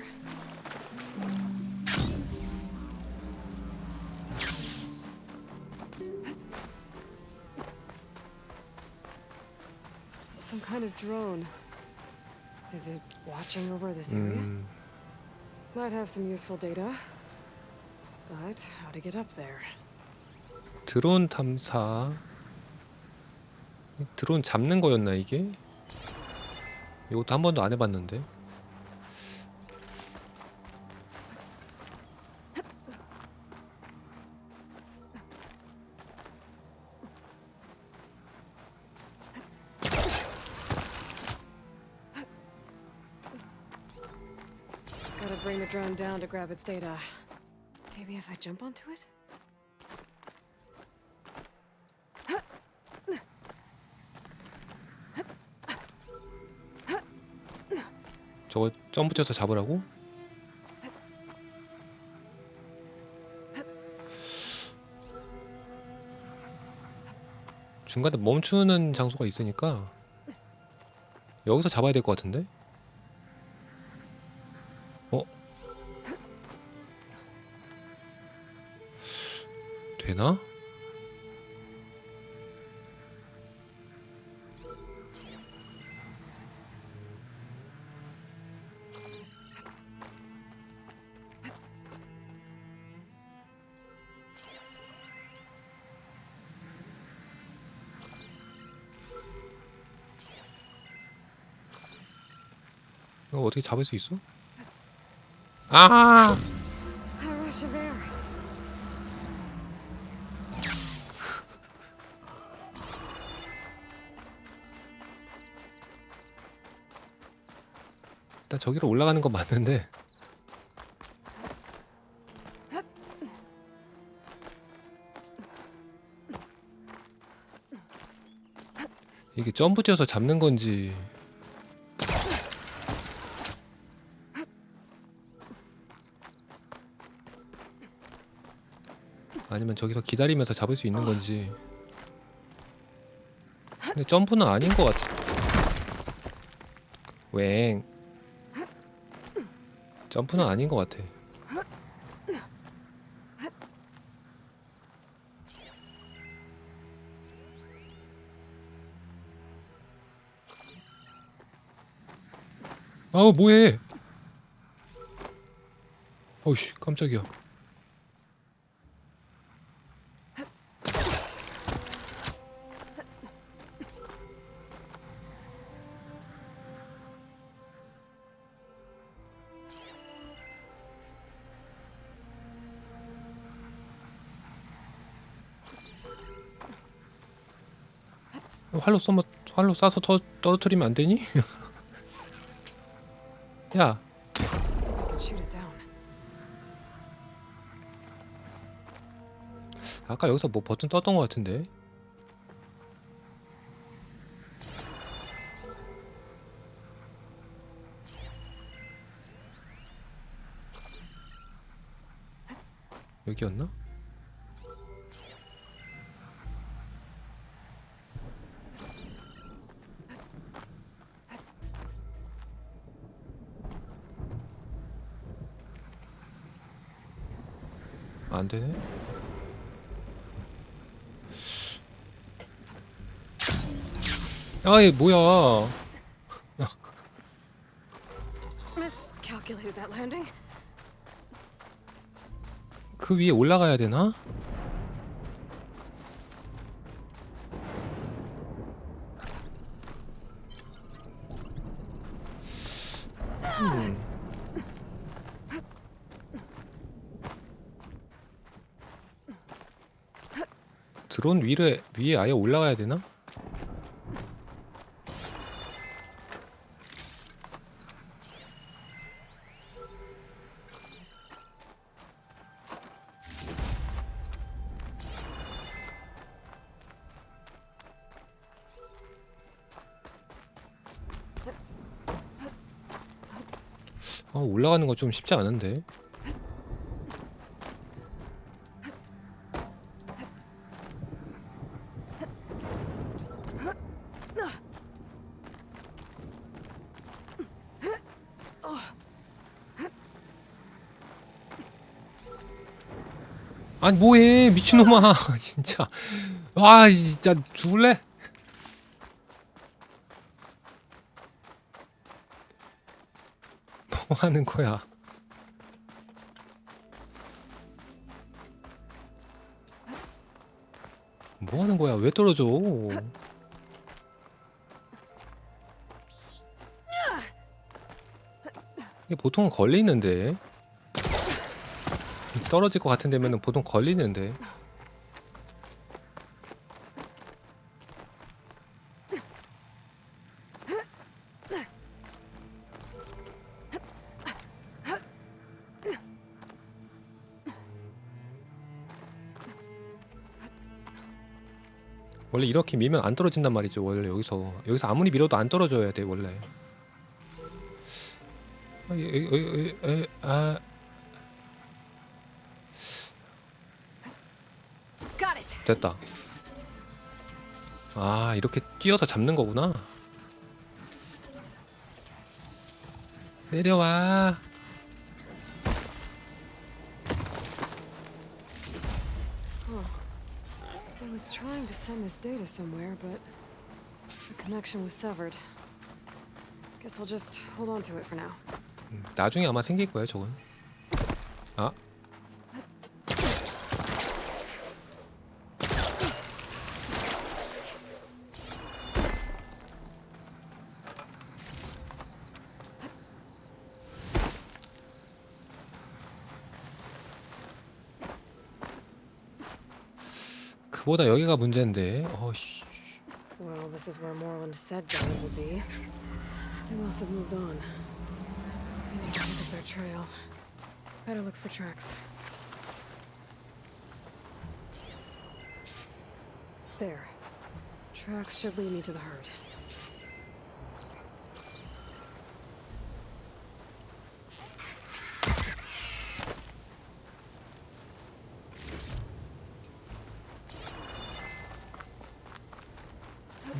It's some kind of drone. Is it watching over this area? Might have some useful data. But how to get up there? 드론 탐사. 드론 잡는 거였나 이게? 이것도 한 번도 안 해봤는데. Gotta bring the drone down to grab its data. Maybe if I jump onto it? 저거 점프 쳐서 잡으라고? 중간에 멈추는 장소가 있으니까 여기서 잡아야 될 것 같은데? 되나? 이거 어떻게 잡을 수 있어? 아! A rush of air. 일단 저기로 올라가는 건 맞는데 이게 점프 뛰어서 잡는 건지 아니면 저기서 기다리면서 잡을 수 있는 건지. 근데 점프는 아닌 것 같아. 웽. 점프는 아닌 것 같아. 아우 뭐해? 어이씨 깜짝이야. 활로 쏴서 떨어뜨리면 안 되니? 야, Shoot it down. 아까 여기서 뭐 버튼 떴던 것 같은데. 여기였나? 안 되네. 아이 뭐야? Miscalculated that landing. 그 위에 올라가야 되나? 드론 위에 아예 올라가야 되나? 올라가는 거 좀 쉽지 않은데. 아니 뭐해 미친놈아. 진짜 아 진짜 죽을래? 뭐 하는 거야? 뭐 하는 거야? 왜 떨어져? 이게 보통은 걸리는데. 떨어질 것 같은 데면은 보통 걸리는데. 원래 이렇게 밀면 안 떨어진단 말이죠. 원래 여기서 아무리 밀어도 안 떨어져야 돼 원래. Got it. 됐다. 아 이렇게 뛰어서 잡는 거구나. 내려와. I was trying to send this data somewhere, but the connection was severed. Guess I'll just hold on to it for now. 나중에 아마 생길 거예요 저건. 아 그보다 여기가 문제인데. 어이씨. Well, this is where Moreland said Johnny would be. They must have moved on. There's our trail. Better look for tracks. There. Tracks should lead me to the herd.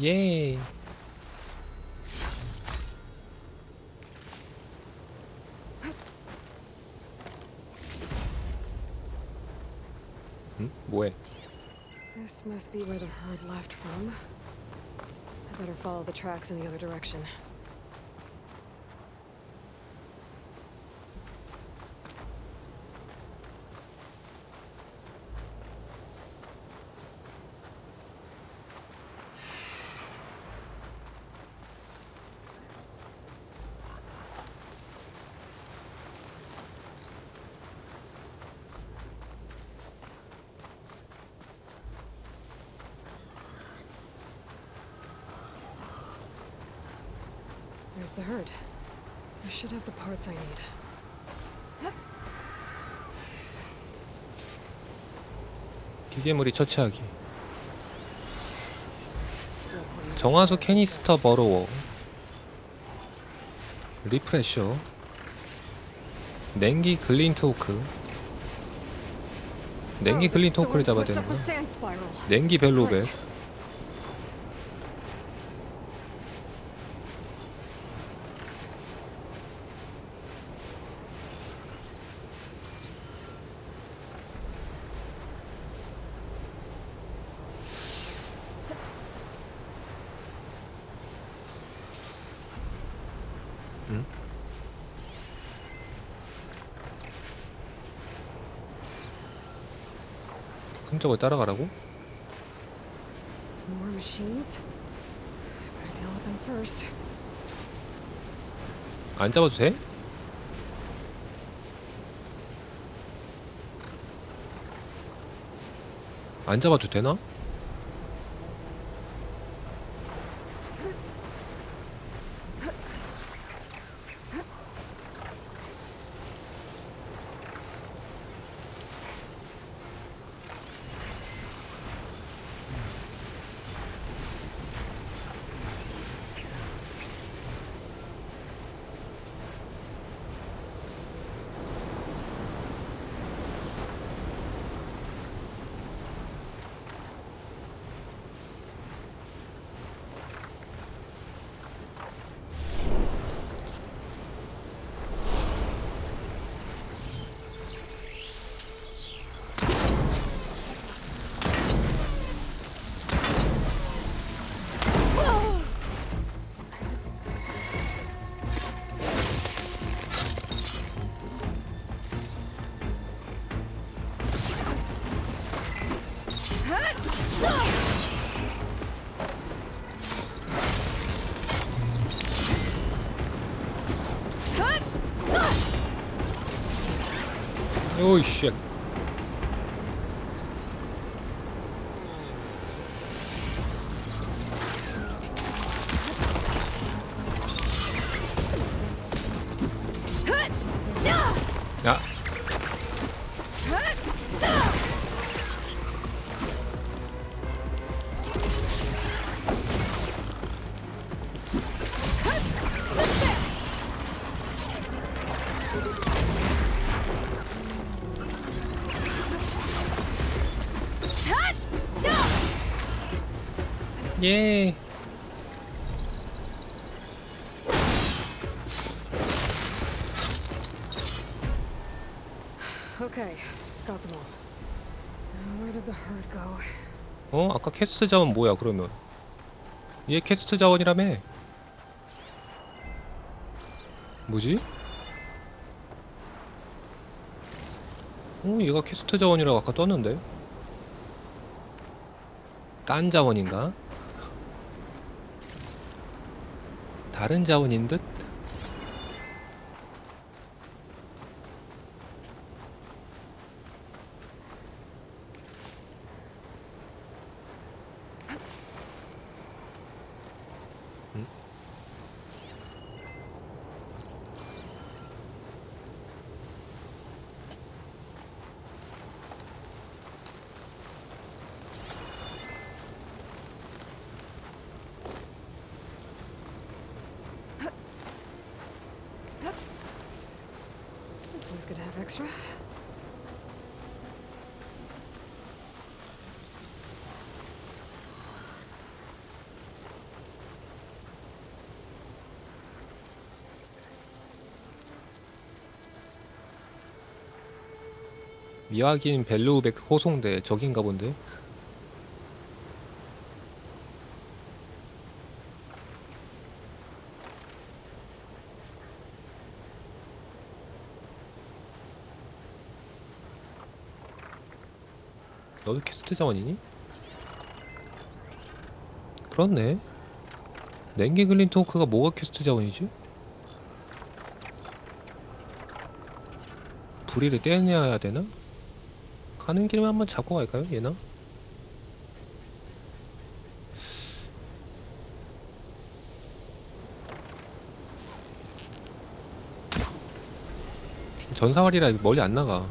예. 응? 뭐해? This must be where the herd left from. I better follow the tracks in the other direction. There's the herd. I should have the parts I need. 기계물이 처치하기. 정화수 캐니스터 버로워. 리프레셔. 냉기 글린트 호크. 냉기 글린트 호크를 잡아야 되는구나. 냉기 벨로벨. 흠적을 따라가라고? More machines? I better deal with them first. 안 잡아도 돼? 안 잡아도 되나? 오이 쉣. 야. 예. Okay, got them all. Now where did the herd go? 어? 아까 캐스트 자원 뭐야 그러면? 얘 캐스트 자원이라며? 뭐지? 얘가 캐스트 자원이라고 아까 떴는데? 딴 자원인가? 다른 자원인 듯? Always good to have extra. 미확인 벨로우백 호송대 저긴가 본데. 너도 퀘스트 자원이니? 그렇네. 랭게 글린토크가 뭐가 퀘스트 자원이지? 부리를 떼내야 되나? 가는 길에 한번 잡고 갈까요? 얘나? 전사활이라 멀리 안 나가.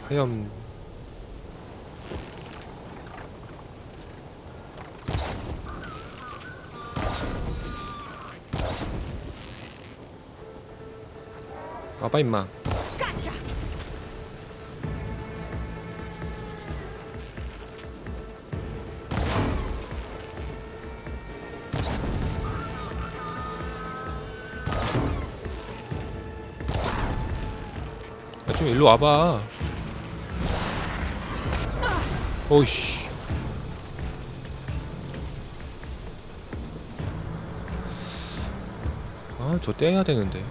하염 와봐 임마. 좀 일로 와봐. 오이씨. 아, 저 떼야 되는데.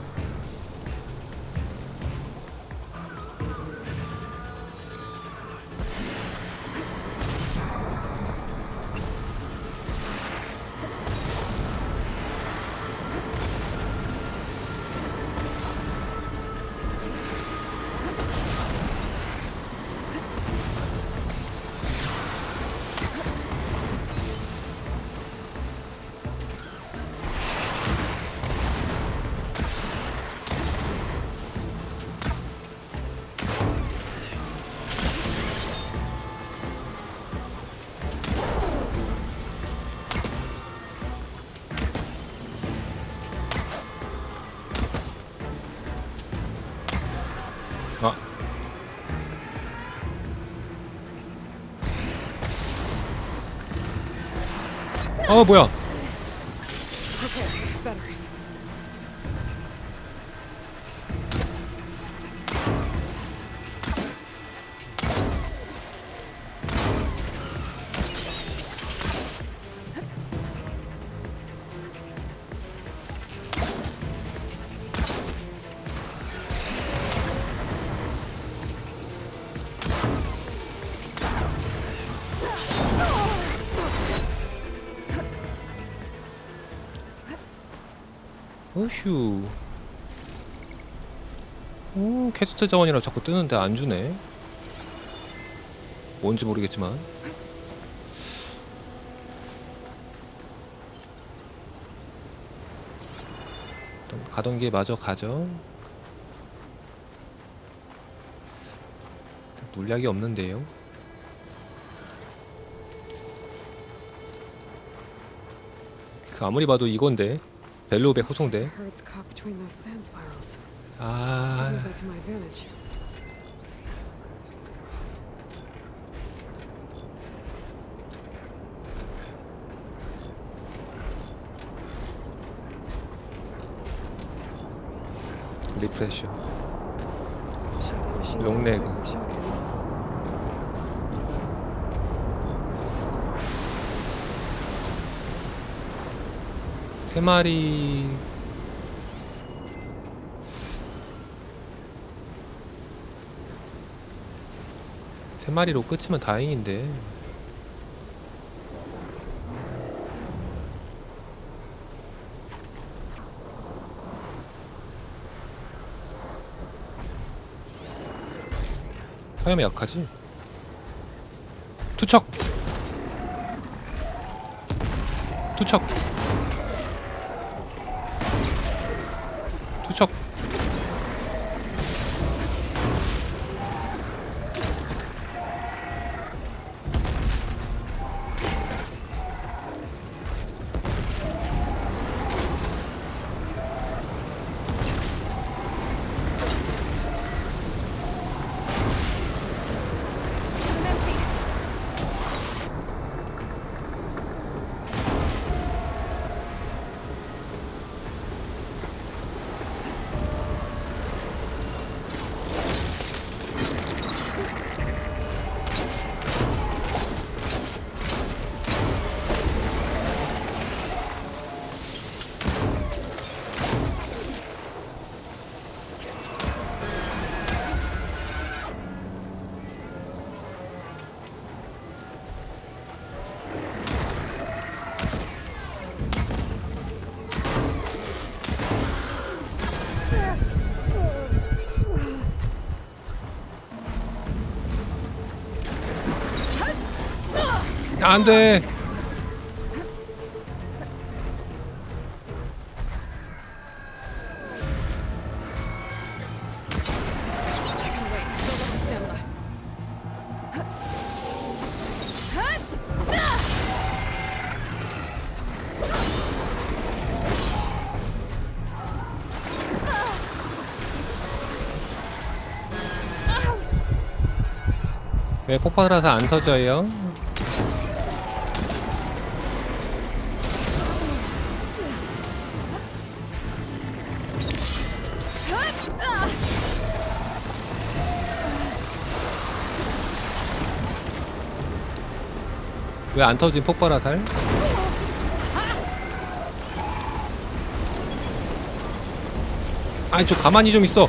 아. 뭐야. Okay, better. 어휴. 퀘스트 자원이라 자꾸 뜨는데 안 주네. 뭔지 모르겠지만. 일단 가던 길 마저 가죠. 물약이 없는데요. 그 아무리 봐도 이건데. 벨로우백 호송대. Herds caught between those sand spirals. 아. Use that to my advantage. 리프레셔. Shotgun machine gun 롱leg. with shotgun. 세 마리. 세 마리로 끝이면 다행인데. 화염이 약하지? 투척! 투척! 투척! 안돼. I can wait. Build up the stamina. 왜 폭발해서 안 터져요? 왜 안 터진 폭발 화살? 아이 좀 가만히 좀 있어.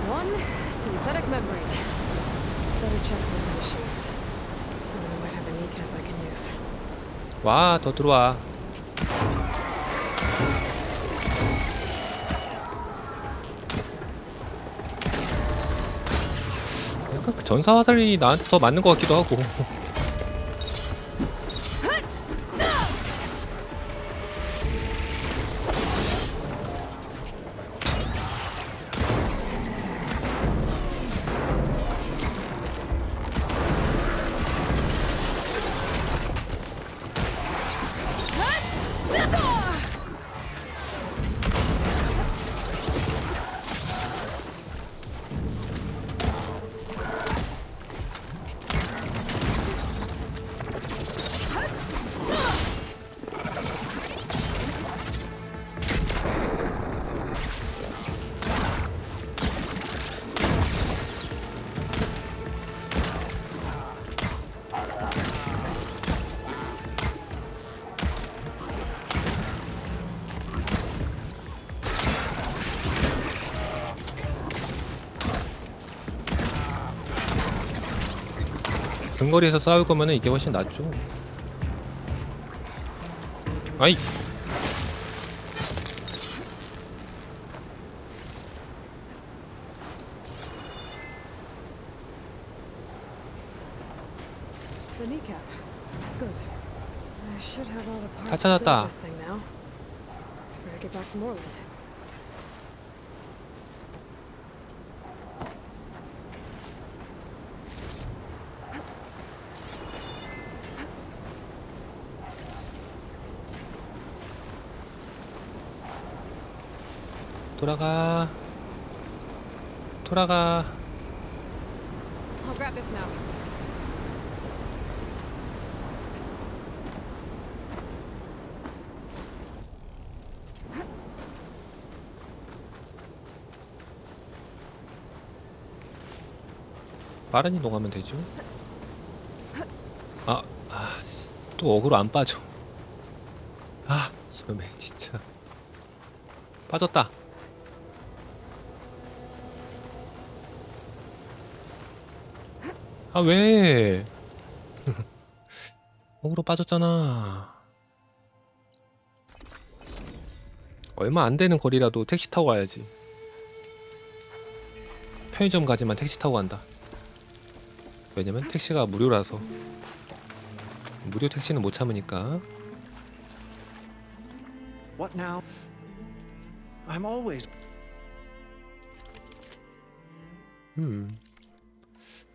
One synthetic membrane. Better check the machines. I might have a kneecap I can use. 와, 더 들어와. 약간 그 전사 화살이 나한테 더 맞는 것 같기도 하고. 근거리에서 싸울 거면은 이게 훨씬 낫죠. 아이. The kneecap. Good. I should have all the 다 parts to build 찾았다. this thing now. Better get back to Moreland. 돌아가. 돌아가. I'll grab this now. 빠른 이동하면 되죠. 또 어그로 안 빠져. 이놈의 진짜. 빠졌다. 왜? 어그로 빠졌잖아. 얼마 안 되는 거리라도 택시 타고 가야지. 편의점 가지만 택시 타고 간다. 왜냐면 택시가 무료라서. 무료 택시는 못 참으니까. What now? I'm always.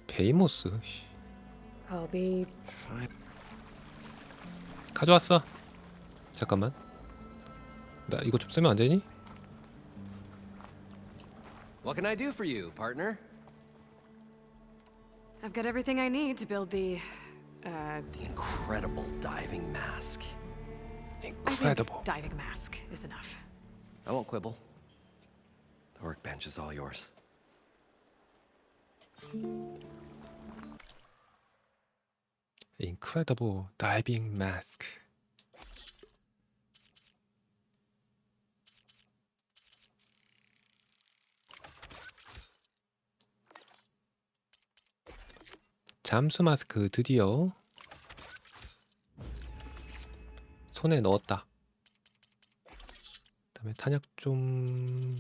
베이모스. I'll be Fine. 가져왔어. 잠깐만. 나 이거 좀 쓰면 안 되니? What can I do for you, partner? I've got everything I need to build the The incredible diving mask. I think Incredible. diving mask is enough. I won't quibble. The workbench is all yours. Incredible diving mask. 잠수 마스크 드디어. 손에 넣었다. 그다음에 탄약 좀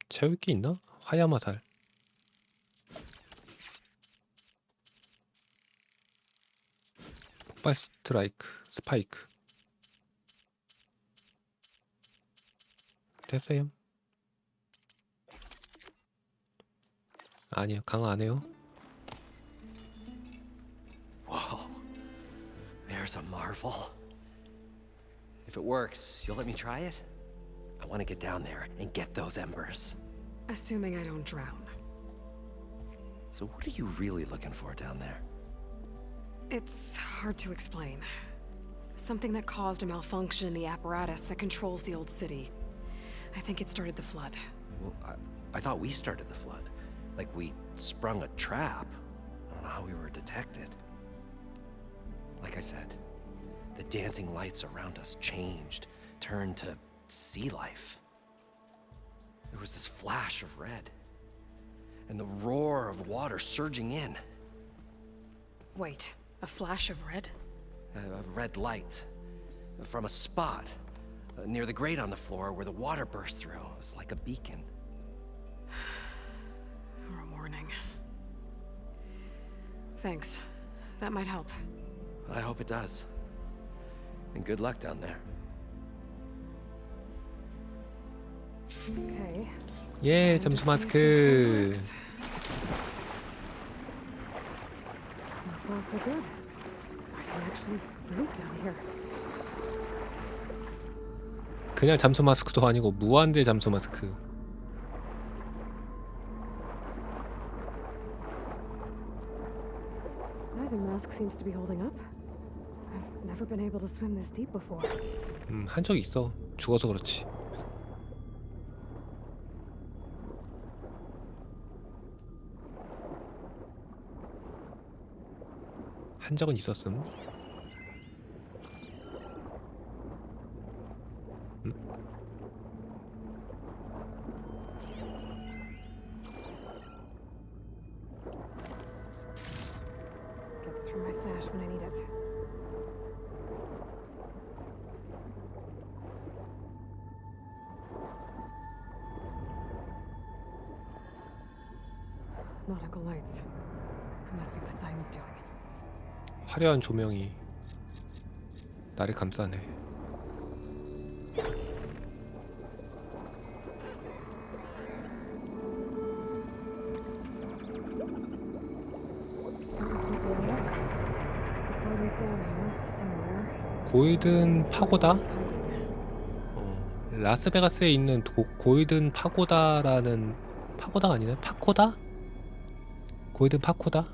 채울 게 있나? 화야마살. 폭발 스파이크. 됐어요. 아니요, 강화 안 해요. Whoa, there's a marvel. If it works, you'll let me try it? I want to get down there and get those embers. Assuming I don't drown. So what are you really looking for down there? It's hard to explain. Something that caused a malfunction in the apparatus that controls the old city. I think it started the flood. Well, I thought we started the flood. Like we sprung a trap. I don't know how we were detected. Like I said, the dancing lights around us changed, turned to sea life. There was this flash of red, and the roar of water surging in. Wait, a flash of red? A red light from a spot near the grate on the floor where the water burst through. It was like a beacon. Or a warning. Thanks. That might help. I hope it does. And good luck down there. Okay. 예, 잠수 마스크. So far, so good. I can actually breathe down here. 그냥 잠수 마스크도 아니고 무한대 잠수 마스크. Neither mask seems to be holding up. I've never been able to swim this deep before. 한 적 있어. 죽어서 그렇지. 한 적은 있었음. Get this from my stash when I need it. Nautical lights. It must be Poseidon's doing. 화려한 조명이 나를 감싸네. 고이든 파고다? 라스베가스에 있는 고이든 파고다라는 파고다가 아니네? 파코다? 고이든 파코다?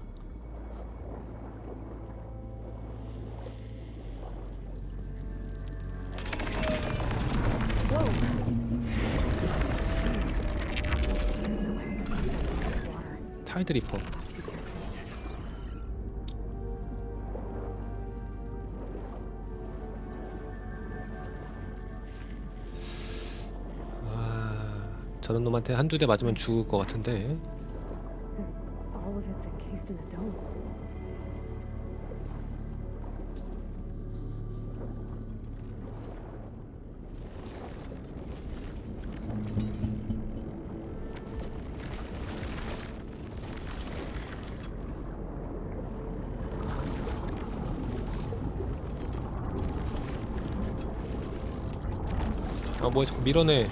타이드 리퍼. 저런 놈한테 한두 대 맞으면 죽을 것 같은데. All of it's encased in a dome. 아 뭐야 자꾸 밀어내.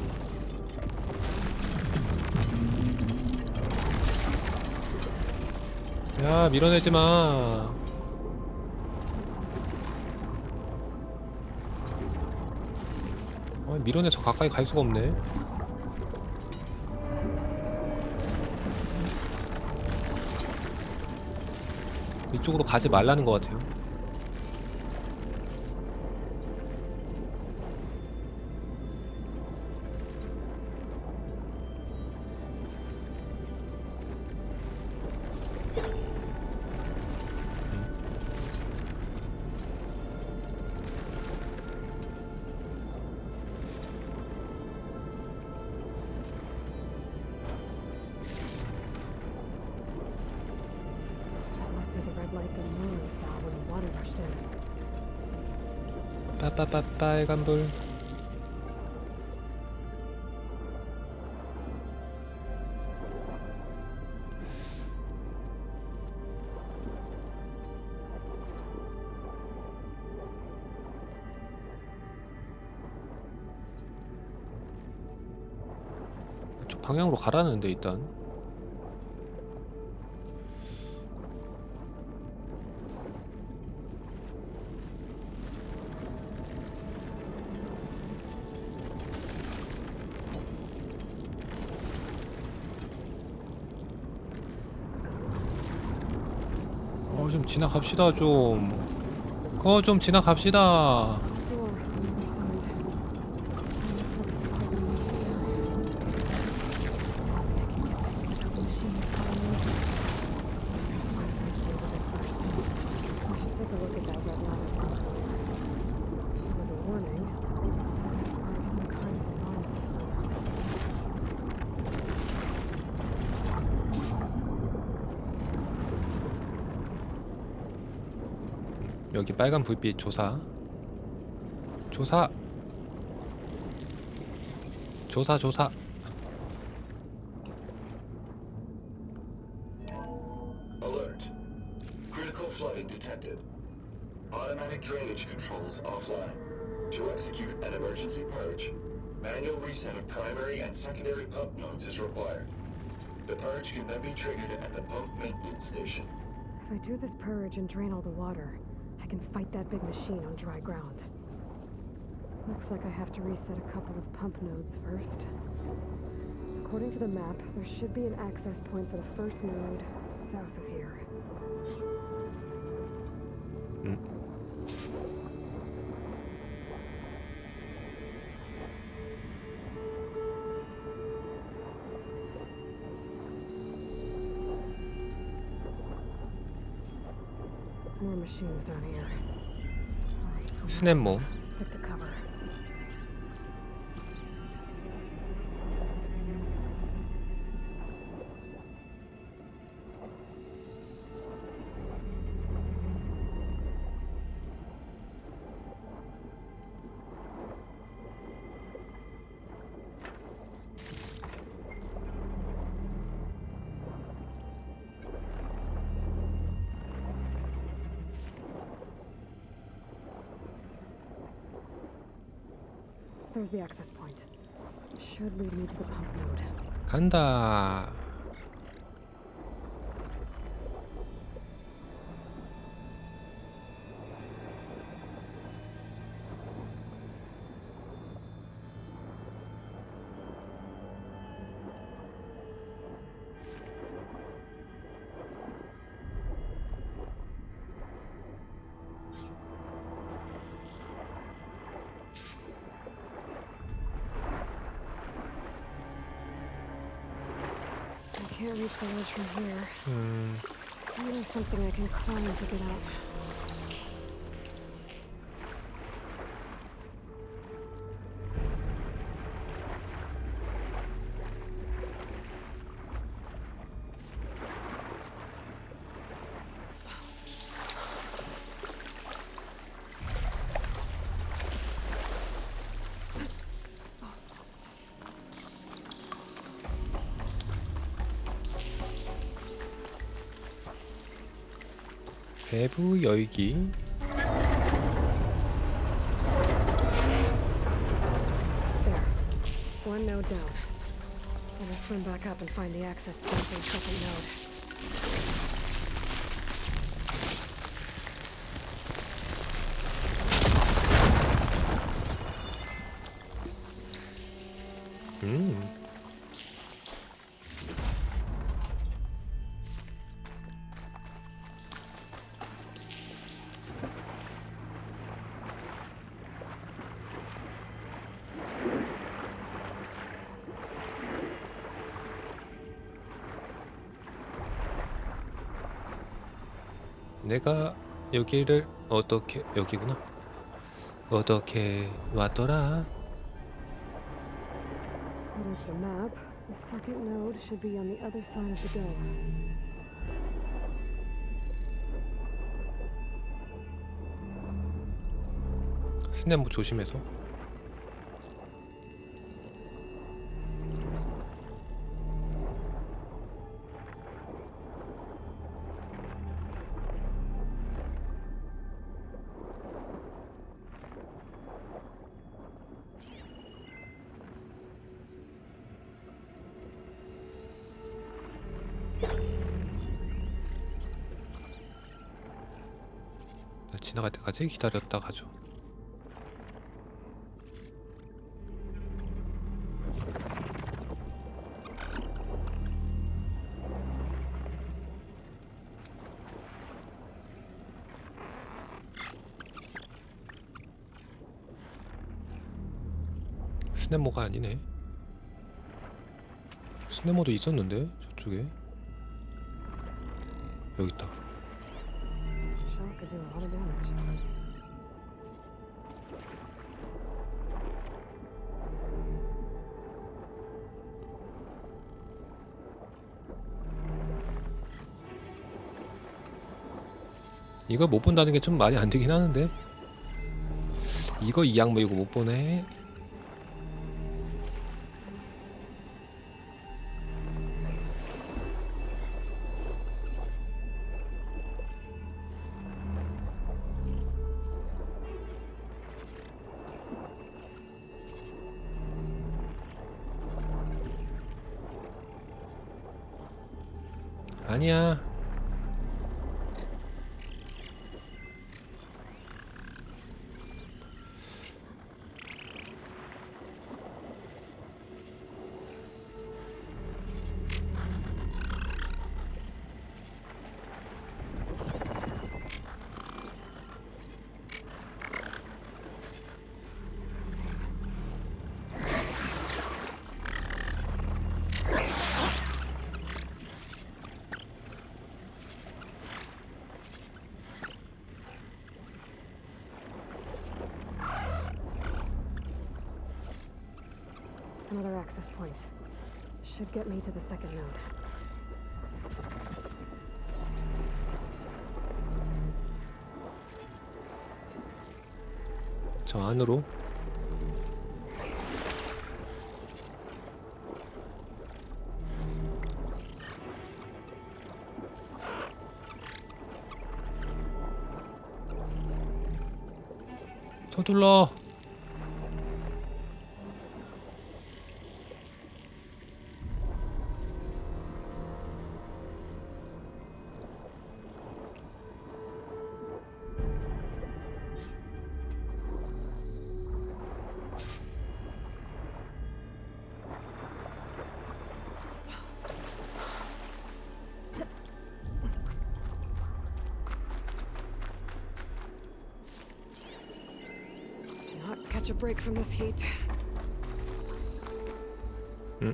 야 밀어내지 마. 밀어내서 가까이 갈 수가 없네. 이쪽으로 가지 말라는 것 같아요. 빠빠빠 빨간불. 저 방향으로 가라는데 일단. 좀 지나갑시다 좀. 좀 지나갑시다. Door on the other side. We should take a look at that red line symbol. It was a warning. It's part of some kind of alarm system. 여기 빨간 불빛 조사. 조사. 조사 조사. Alert. Critical flooding detected. Automatic drainage controls offline. To execute an emergency purge, manual reset of primary and secondary pump nodes is required. The purge can then be triggered at the pump maintenance station. If I do this purge and drain all the water, I can fight that big machine on dry ground. Looks like I have to reset a couple of pump nodes first. According to the map, there should be an access point for the first node south of here. More machines down here. 스냅모. Stick to cover. There's the access point. Should lead me to the pump node. 간다. I can't reach the ledge from here. I need something I can climb to get out. 배부 열기. There. One node down. Better swim back up and find the access point for the second node. 내가 여기를 어떻게 여기구나. 어떻게 왔더라? According to the map, the second node should be on the other side of the dome. 스냅 조심해서. 지나갈 때까지 기다렸다 가죠. 스네모가 아니네. 스네모도 있었는데 저쪽에. 여기 있다. Sure could do a lot of damage. 이거 못 본다는 게 좀 말이 안 되긴 하는데. 이거 이 양모 이거 못 보네. 아니야. Another access point. Should get me to the second node. 저 안으로. 서둘러. Do not catch a break from this heat. 응?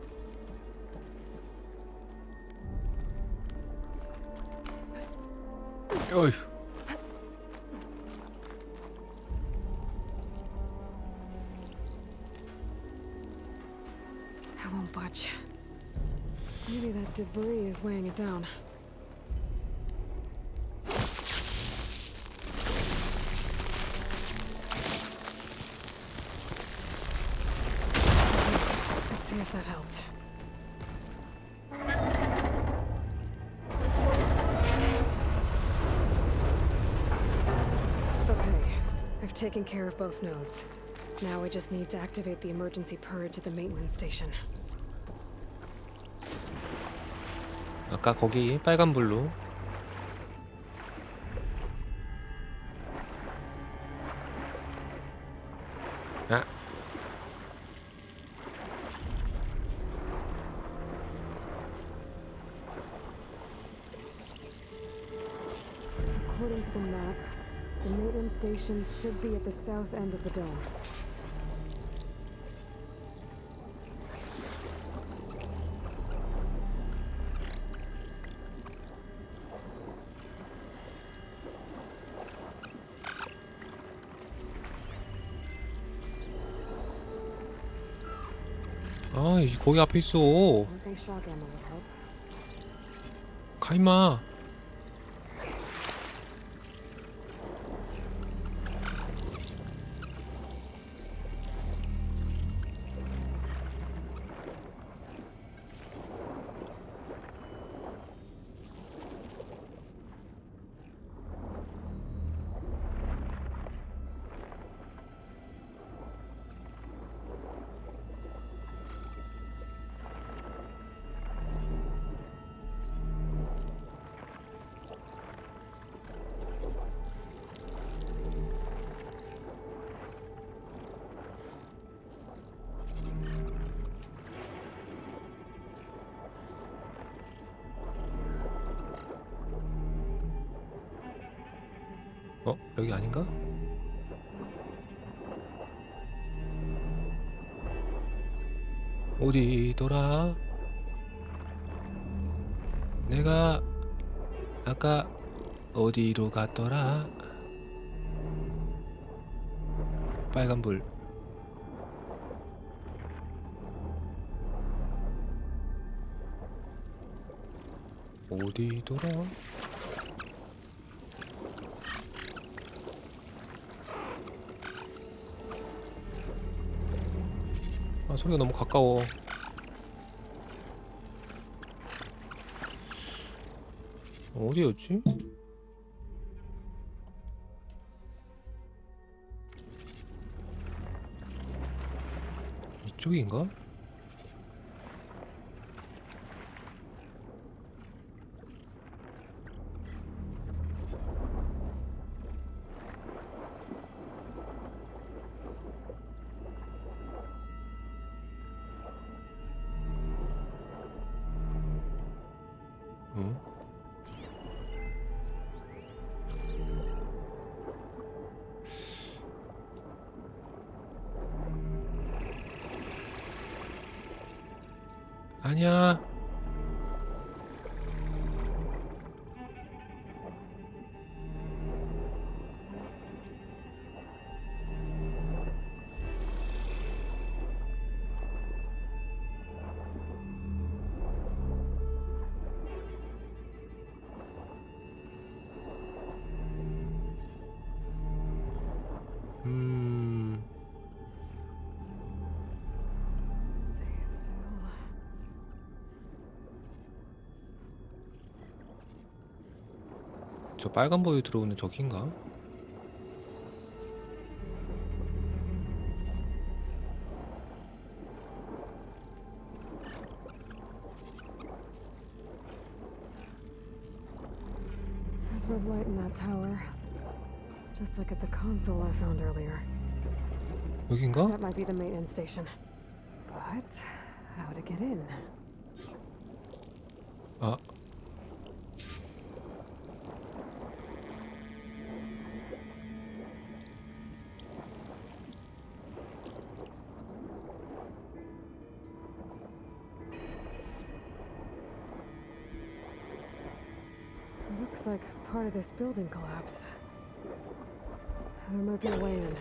어휴. I won't budge. Maybe that debris is weighing it down. Let's see if that helped. Okay, I've taken care of both nodes. Now I just need to activate the emergency purge at the maintenance station. 아까 거기 빨간 불로. 아. According to the map, the maintenance stations should be at the south end of the dome. 아, 거기 앞에 있어. I think shock ammo would help. 가임마. 여기 아닌가? 어디더라? 내가 아까 어디로 갔더라? 빨간불. 어디더라? 아, 소리가 너무 가까워. 어디였지? 이쪽인가? 응? 아니야. 저 빨간 보유 들어오는 저긴가? There's red light in that tower. Just like at the console I found earlier. 여긴가? That might be the maintenance station. But how to get in? 아, Looks like part of this building collapsed. There might be a way in.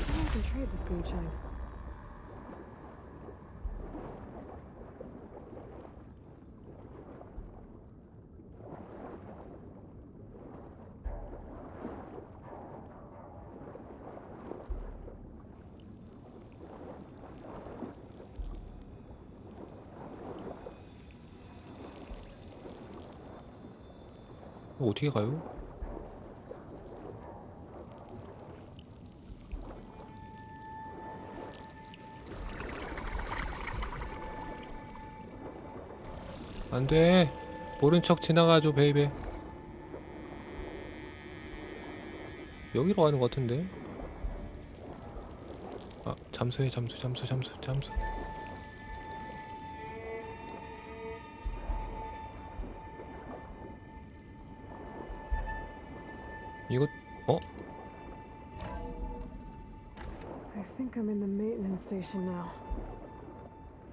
Maybe I can trade this green shine. 어떻게 가요? 안 돼. 모른 척 지나가죠, 베이베. 여기로 가는 것 같은데. 아, 잠수해, 잠수. 이거 I think I'm in the maintenance station now.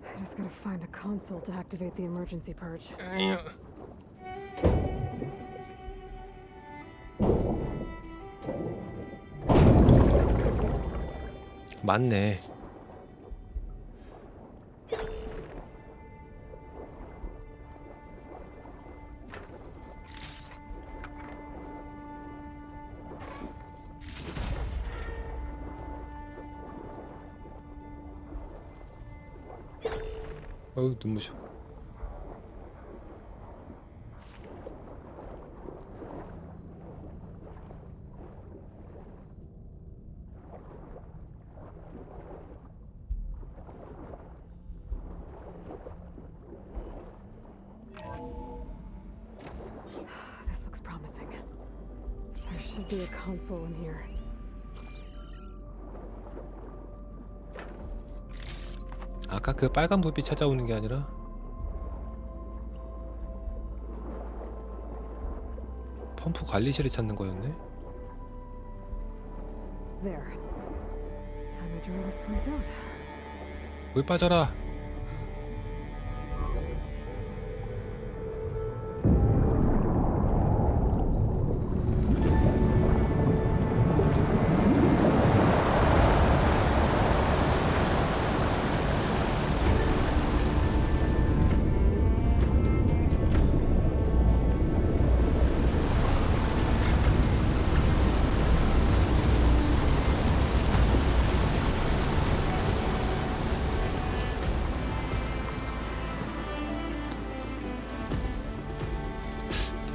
I just gotta find a console to activate the emergency purge. 맞네. 어우, 눈부셔. This looks promising. There should be a console in here. 아까 그 빨간 불빛 찾아오는 게 아니라 펌프 관리실을 찾는 거였네. There. Time to dry this place out. 물 빠져라.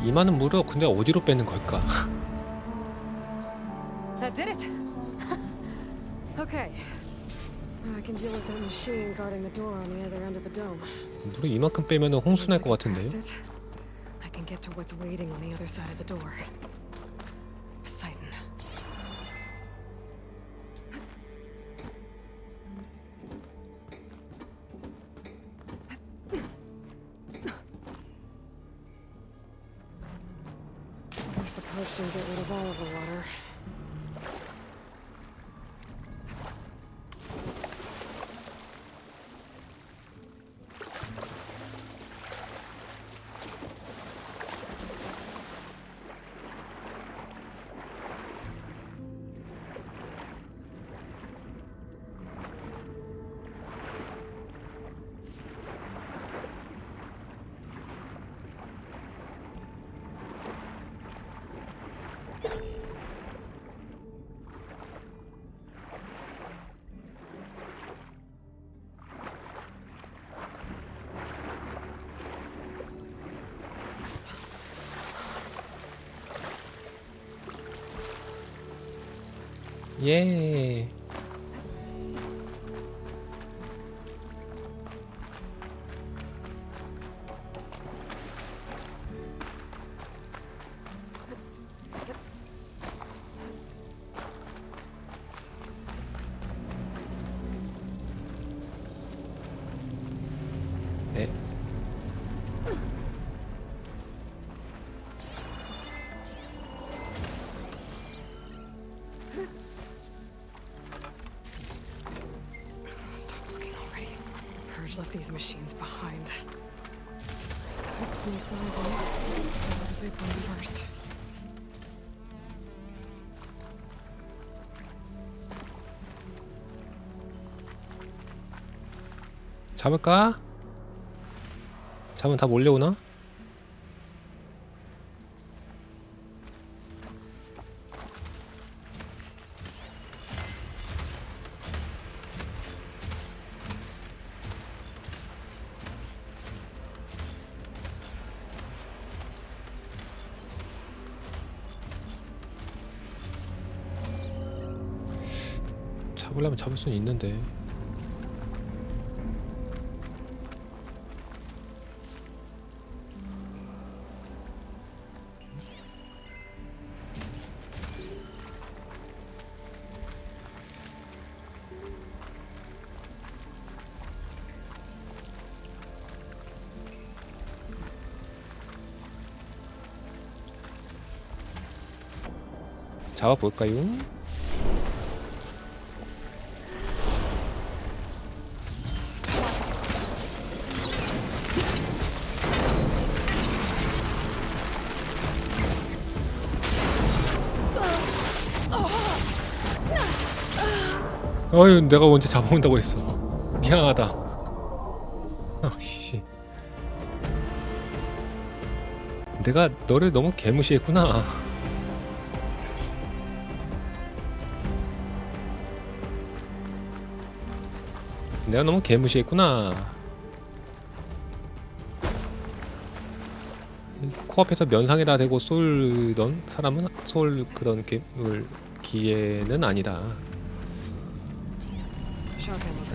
이 많은 물을 근데 어디로 빼는 걸까? That did it. Okay. Now I can deal with that machine guarding the door on the other end of the dome. 물을 이만큼 빼면 홍수 날 것 Once I 같은데. get past it, I can get to what's waiting on the other side of the door. Poseidon. At least the purge didn't get rid of all of the water. 예. 네. Stop looking already. Purge left these machines behind. Let's sneak by them. Go to the big one first. 잡을까? 잡으면 다 몰려오나? 잡으려면 잡을 수는 있는데. 잡아볼까요? 어휴, 내가 언제 잡아온다고 했어. 미안하다. 아씨, 내가 너를 너무 개무시했구나. 내가 너무 개무시했구나. 코앞에서 면상에다 대고 쏠던 사람은 쏠 그런 괴물 기회는 아니다.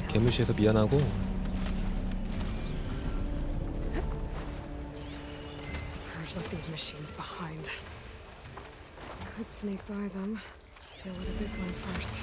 개무시해서 미안하고. Purge left these machines behind. Could sneak by them. Deal with the big one first.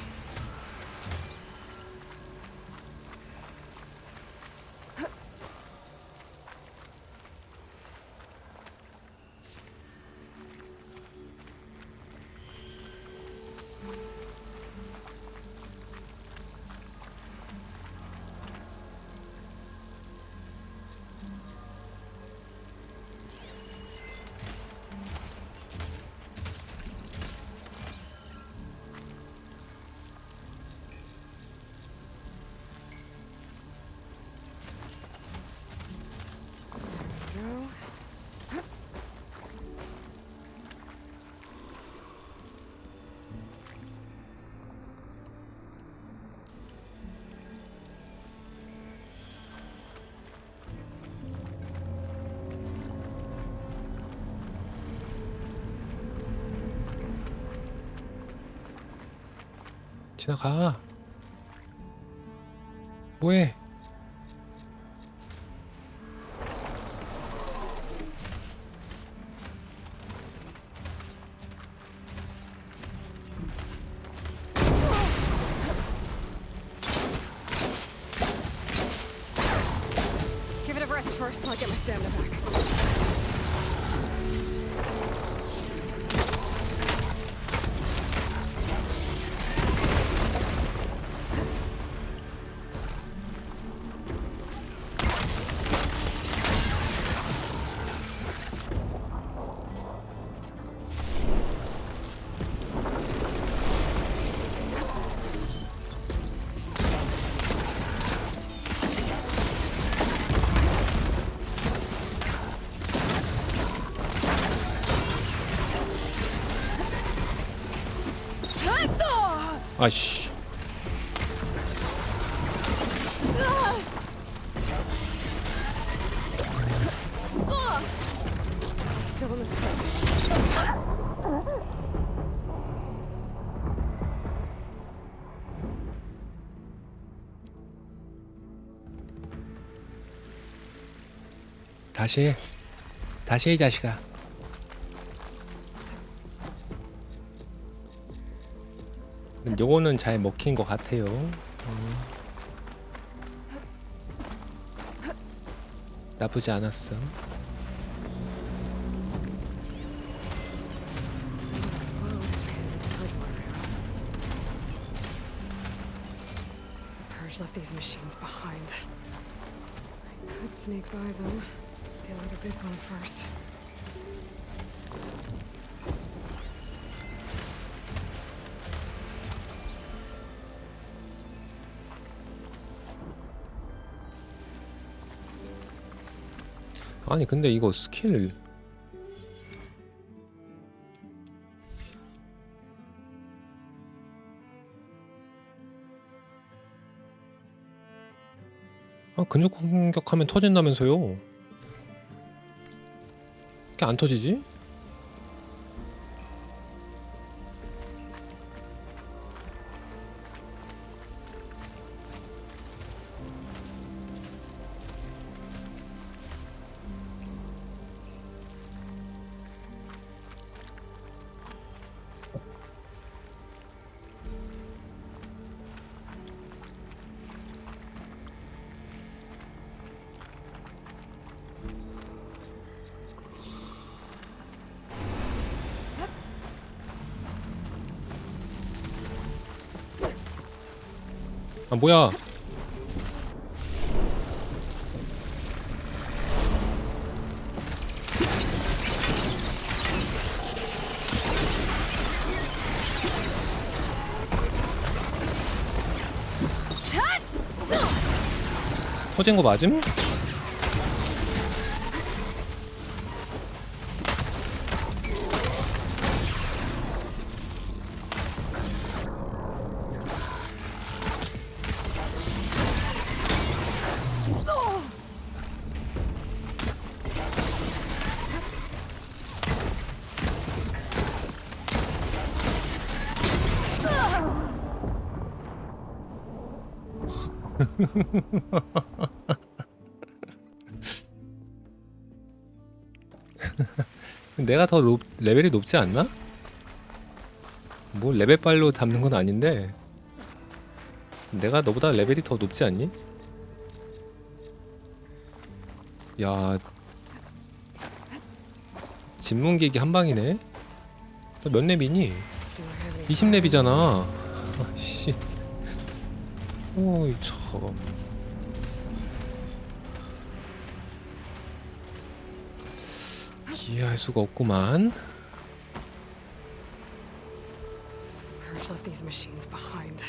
지나가. 뭐해? Give it a rest first till I get my stamina back. 아씨. 다시 해, 이 자식아. 요거는 잘 먹힌 것 같아요. 나쁘지 않았어. Purge left these machines behind. I could sneak by them. Deal with a big one first. 아니 근데 이거 스킬 근접 공격하면 터진다면서요? 이게 안 터지지? 아 뭐야? 터진 거 맞음? 내가 더 레벨이 높지 않나? 뭐 레벨빨로 잡는 건 아닌데 내가 너보다 레벨이 더 높지 않니? 야, 진문기기 한 방이네. 너 몇 렙이니? Do I have any 20렙이잖아. 씨. 오이 참. 이해할 수가 없구만. Purge left these machines behind.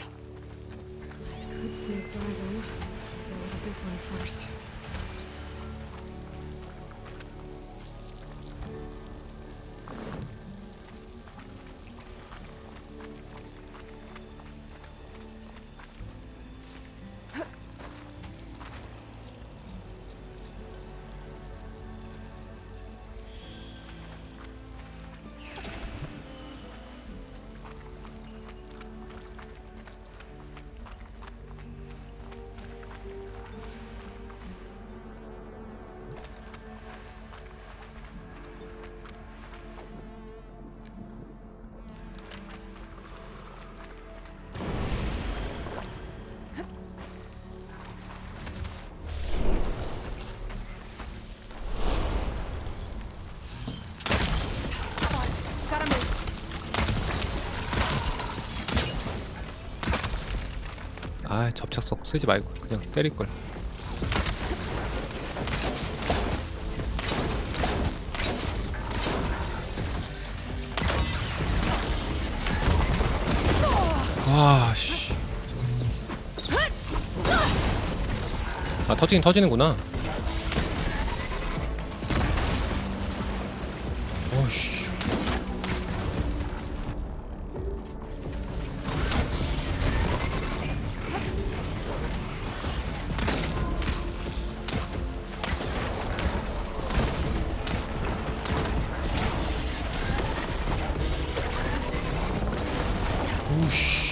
Could say by them. Deal with the big one first. Gotta move. 아 접착석 쓰지 말고 그냥 때릴걸. 아씨. 아 터지긴 터지는구나. 어이씨. 오씨.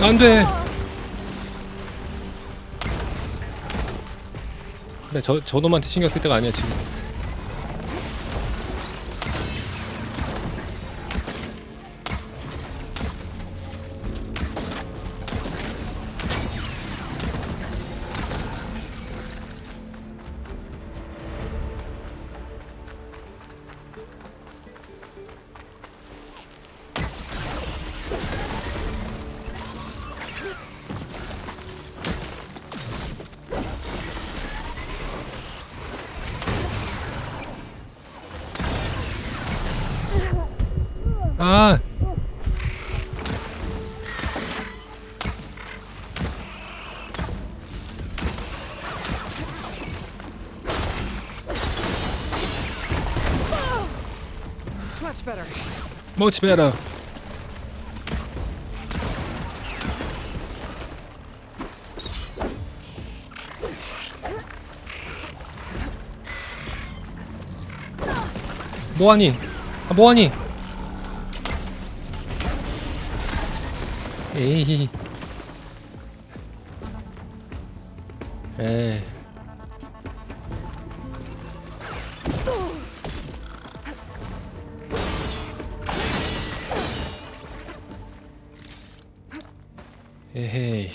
안돼. 그래 저 놈한테 신경 쓸 때가 아니야 지금. 아. Much better. Much better. 뭐하니? 아, 뭐하니? 에이. 에이. 에헤이.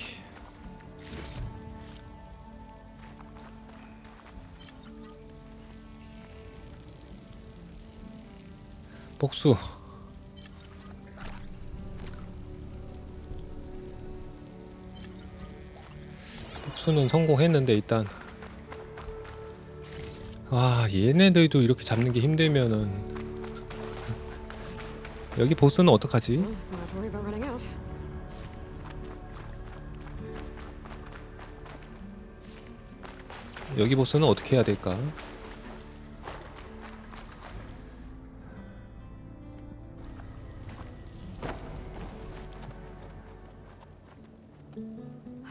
복수. 복수는 성공했는데 일단 와 얘네들도 이렇게 잡는 게 힘들면은 여기 보스는 어떡하지? Not worry about running out. 여기 보스는 어떻게 해야 될까?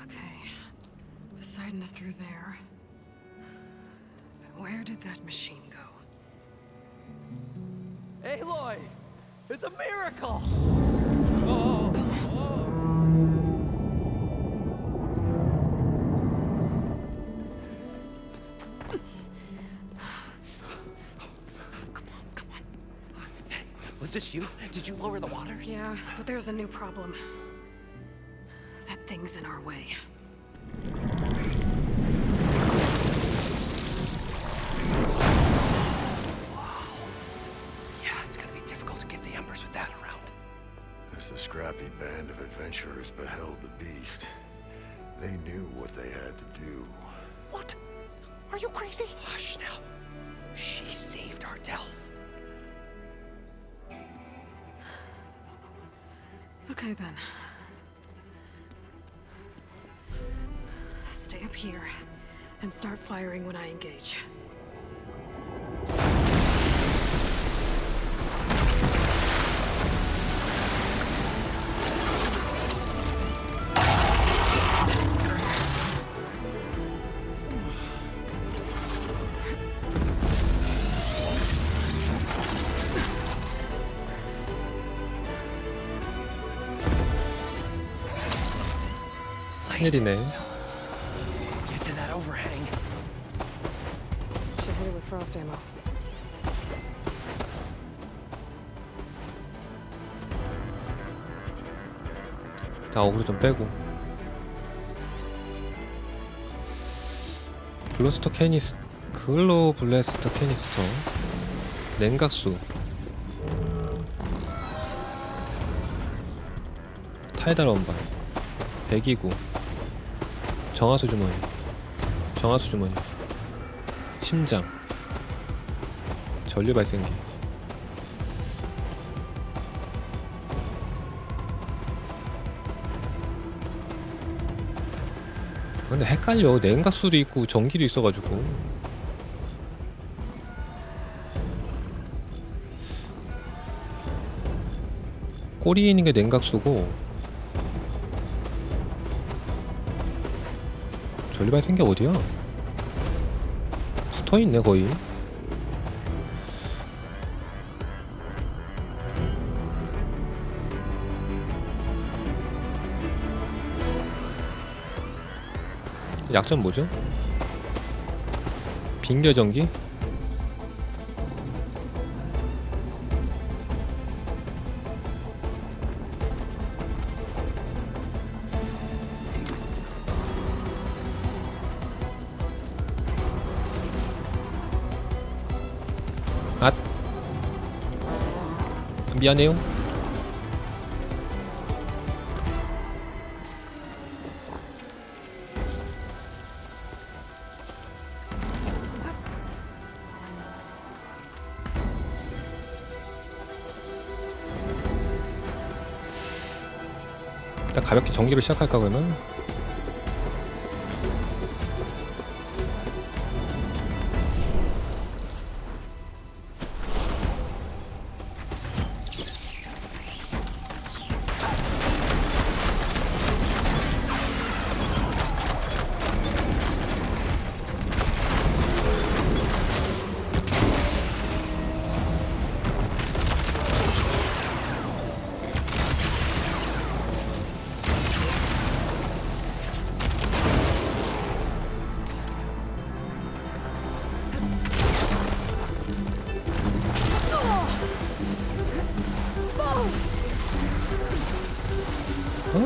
Okay. Poseidon is through there. But where did that machine go? Aloy! It's a miracle! Was this you? Did you lower the waters? Yeah, but there's a new problem. That thing's in our way. Yeah, it's gonna be difficult to get the embers with that around. As the scrappy band of adventurers beheld the beast, they knew what they had to do. What? Are you crazy? Hush now. She saved our Delph. Okay then. Stay up here and start firing when I engage. 큰일이네. Get to that overhang. Should hit it with frost ammo. 자, 어그로 좀 빼고. 블러스터 캐니스, 그걸로 블래스터 캐니스터, 냉각수, 타이달 원반, 배기구, 정화수 주머니, 정화수 주머니, 심장, 전류 발생기. 근데 헷갈려. 냉각수도 있고 전기도 있어가지고. 꼬리에 있는 게 냉각수고 전류 발생기 어디야? 붙어있네 거의. 약점 뭐죠? 빙결전기? 아, 미안해요. 일단 가볍게 전기로 시작할까 그러면?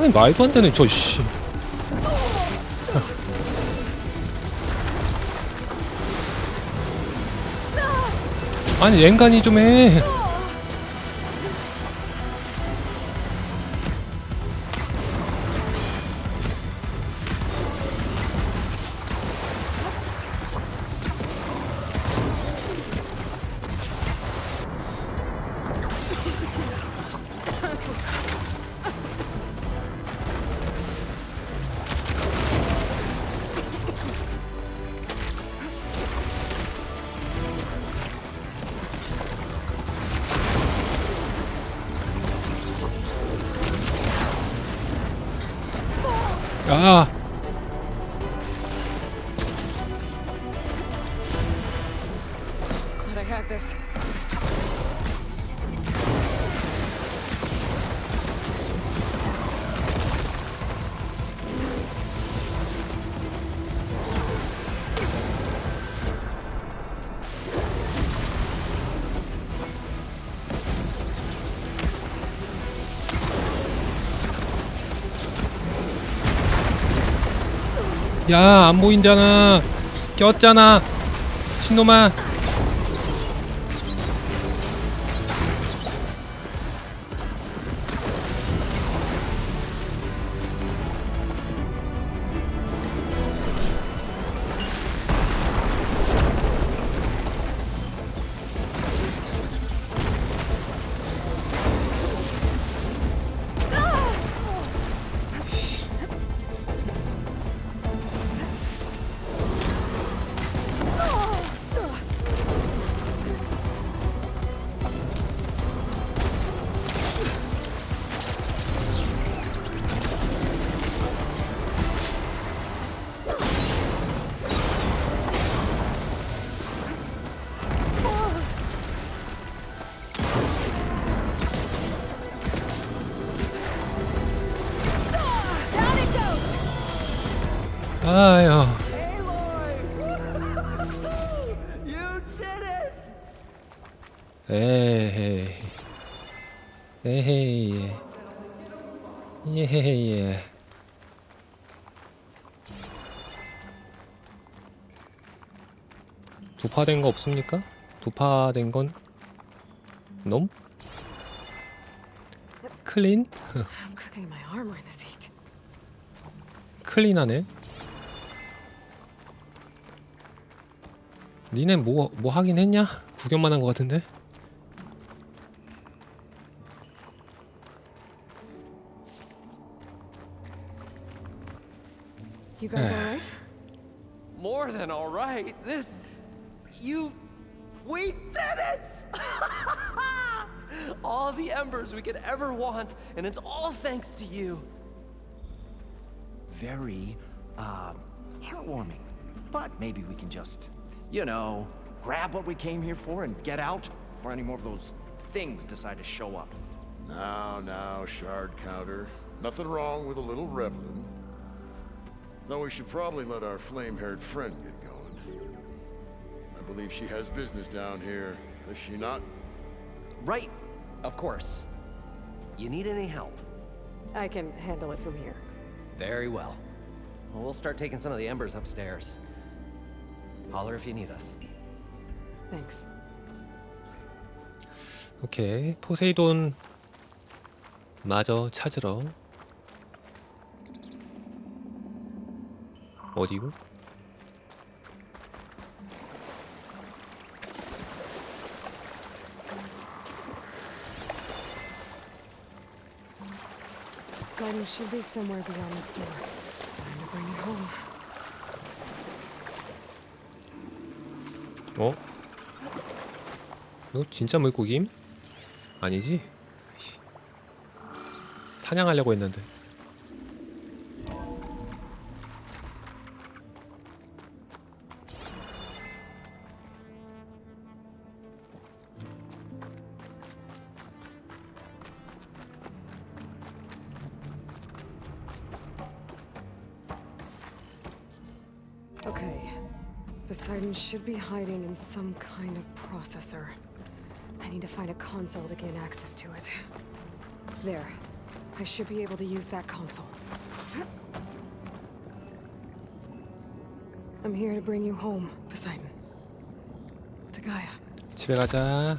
아이, 말도 안 되는 저 씨. 아니 앵간히 좀 해. 아. Thought I had this. 야, 안 보인잖아. 꼈잖아. 신놈아. 아유. 에헤이. 에헤이. 예헤이. 부파된 거 없습니까? 부파된 건 놈? 클린? I'm cooking my armor in this heat. 클린하네. 니네 뭐 하긴 했냐? 구경만 한 거 같은데? You guys all right? More than all right. We did it! All the embers we could ever want, and it's all thanks to you. Very, heartwarming. But maybe we can just, you know, grab what we came here for and get out before any more of those things decide to show up. Now, shard counter. Nothing wrong with a little reveling. Though we should probably let our flame-haired friend get going. I believe she has business down here, does she not? Right, of course. You need any help? I can handle it from here. Very well. We'll start taking some of the embers upstairs. Holler if you need us. Thanks. 오케이. 포세이돈 마저 찾으러. 어디고? Poseidon should be somewhere beyond this door. Time to bring it home. 어? 이거 진짜 물고기임? 아니지? 사냥하려고 했는데. Okay. Poseidon should be hiding in some kind of processor. I need to find a console to gain access to it. There. I should be able to use that console. I'm here to bring you home, Poseidon. To Gaia. 집에 가자.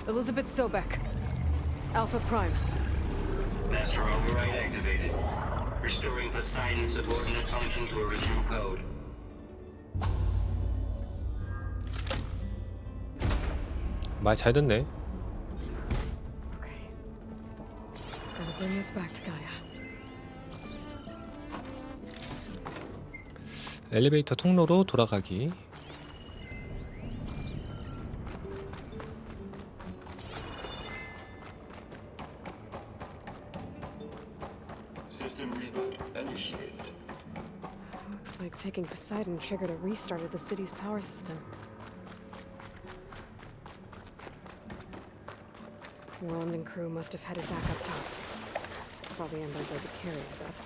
Elizabeth Sobek. Alpha Prime. Master override activated. Restoring Poseidon's subordinate function to original code. 말 잘 듣네. Okay. Gotta bring this back to Gaia. 엘리베이터 통로로 돌아가기. System reboot initiated. Looks like taking Poseidon triggered a restart of the city's power system. Roland and crew must have headed back up top. Probably embers they could carry, I bet.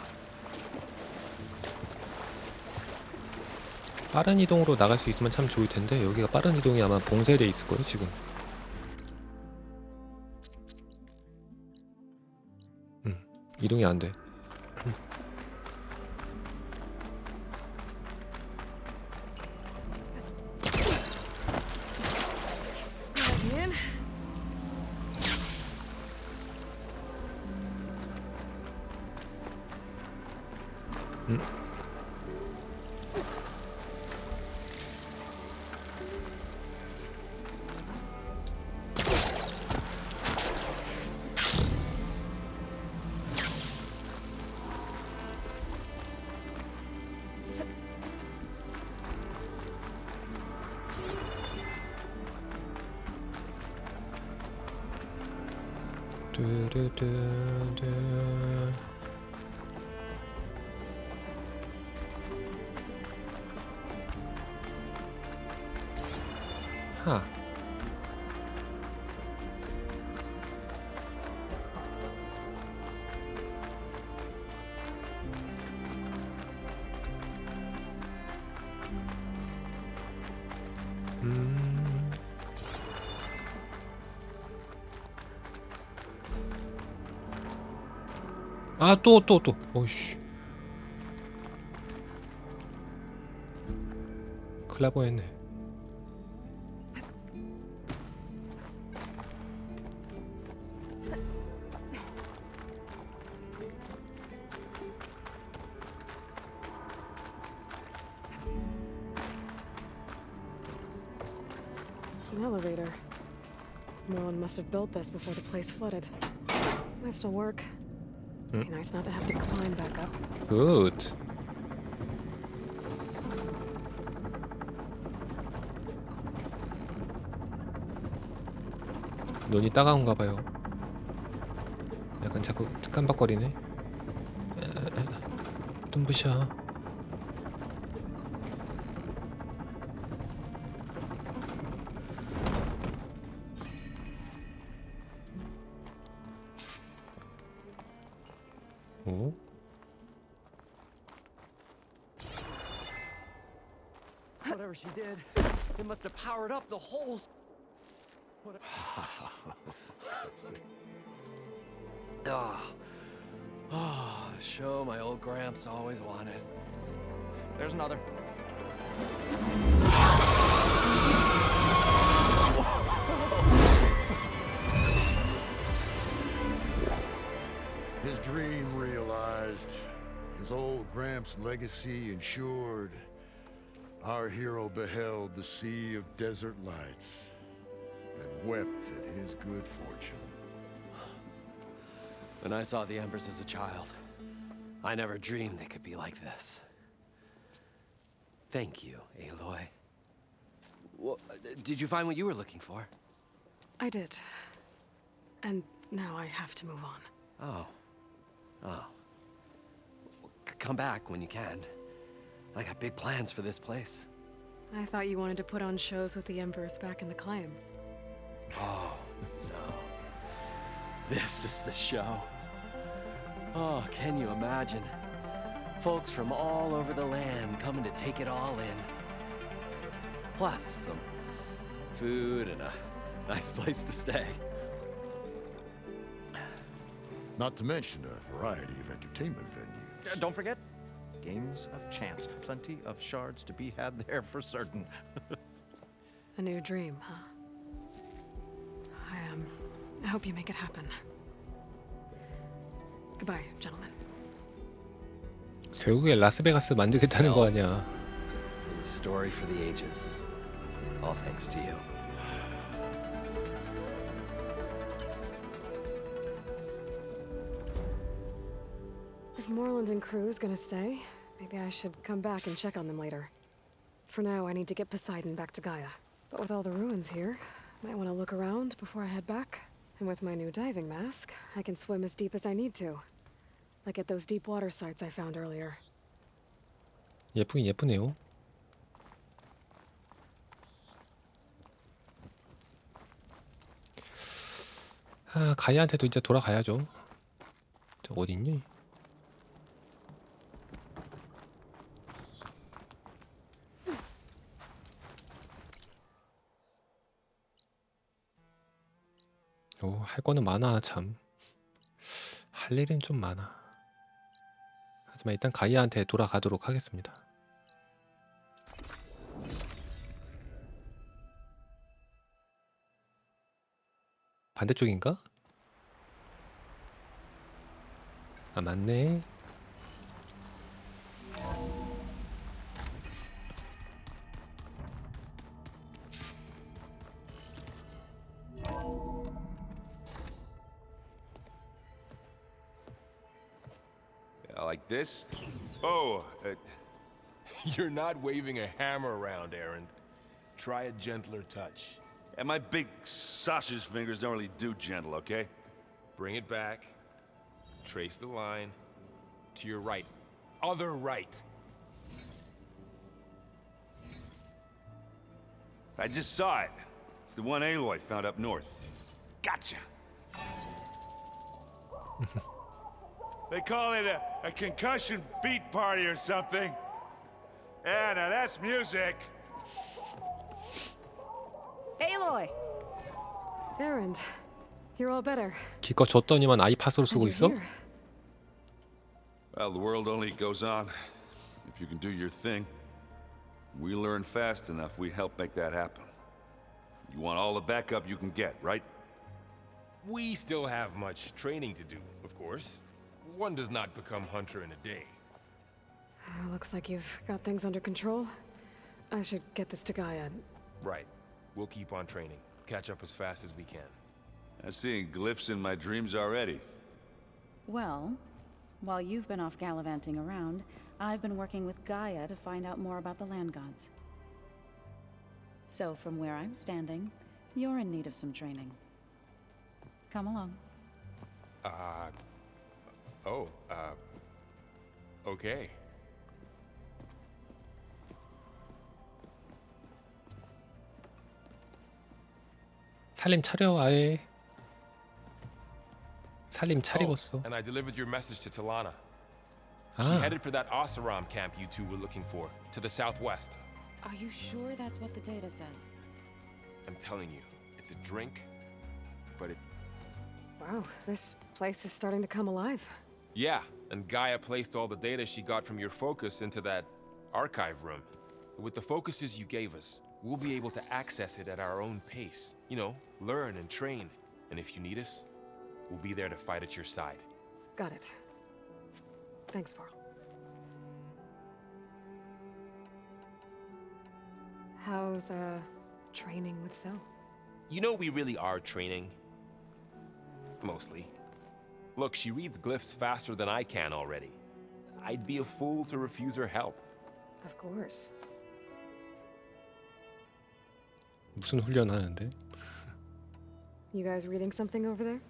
빠른 이동으로 나갈 수 있으면 참 좋을 텐데 여기가 빠른 이동이 아마 봉쇄돼 있을 거예요 지금. 이동이 안 돼. In. 뚜루뚜뚜. 하. 아, 또. 어이씨. 큰일 날 뻔했네. It's an elevator. Moreland must have built this before the place flooded. Might still work. Be nice not to have to climb back up. 굿. 눈이 따가운가 봐요. 약간 자꾸 깜빡거리네. 눈부셔. 오? Whatever she did, it must have powered up the whole. The show my old Gramps always wanted. There's another. His dream realized, his old Gramps' legacy ensured. Our hero beheld the sea of desert lights and wept at his good fortune. When I saw the embers as a child, I never dreamed they could be like this. Thank you, Aloy. Well, did you find what you were looking for? I did. And now I have to move on. Oh. Well, come back when you can. I got big plans for this place. I thought you wanted to put on shows with the Embers back in the claim. Oh, no. This is the show. Oh, can you imagine? Folks from all over the land coming to take it all in. Plus some food and a nice place to stay. Not to mention a variety of entertainment venues. Don't forget, games of chance. Plenty of shards to be had there for certain. A new dream, huh? I hope you make it happen. Goodbye, gentlemen. 결국에 라스베가스 만들겠다는 거 아니야. It's a story for the ages. All thanks to you. If Moreland and crew's gonna stay, maybe I should come back and check on them later. For now, I need to get Poseidon back to Gaia. But with all the ruins here, might want to look around before I head back. And with my new diving mask, I can swim as deep as I need to. Like at those deep water sites I found earlier. 예쁘긴 예쁘네요. 아, 가이한테도 이제 돌아가야죠. 저 어디 있니? 할 거는 많아 참. 할 일은 좀 많아. 하지만 일단 가이아한테 돌아가도록 하겠습니다. 반대쪽인가? 아 맞네. Like this? Oh, you're not waving a hammer around, Aaron. Try a gentler touch. And my big sausage fingers don't really do gentle, okay? Bring it back. Trace the line. To your right. Other right. I just saw it. It's the one Aloy found up north. Gotcha! They call it a concussion beat party or something. Yeah, now that's music. Aloy! Aaron, you're all better. 기껏 줬더니만 아이팟으로 쓰고 And 있어? you're here. Well, the world only goes on. If you can do your thing. We learn fast enough, we help make that happen. You want all the backup you can get, right? We still have much training to do, of course. One does not become hunter in a day. Looks like you've got things under control. I should get this to Gaia. Right. We'll keep on training. Catch up as fast as we can. I'm seeing glyphs in my dreams already. Well, while you've been off gallivanting around, I've been working with Gaia to find out more about the land gods. So from where I'm standing, you're in need of some training. Come along. Okay. 살림 차려 아예. 살림 차리겠어. And I delivered your message to Talana. She 아, headed for that Oseram camp you two were looking for, to the southwest. Are you sure that's what the data says? I'm telling you, it's a drink, but it... Wow, this place is starting to come alive. Yeah, and Gaia placed all the data she got from your focus into that archive room. With the focuses you gave us, we'll be able to access it at our own pace. You know, learn and train. And if you need us, we'll be there to fight at your side. Got it. Thanks, Varl. How's, training with Cell? You know we really are training. Mostly. Look, she reads glyphs faster than I can already. I'd be a fool to refuse her help. Of course. 무슨 훈련하는데? You guys reading something over there?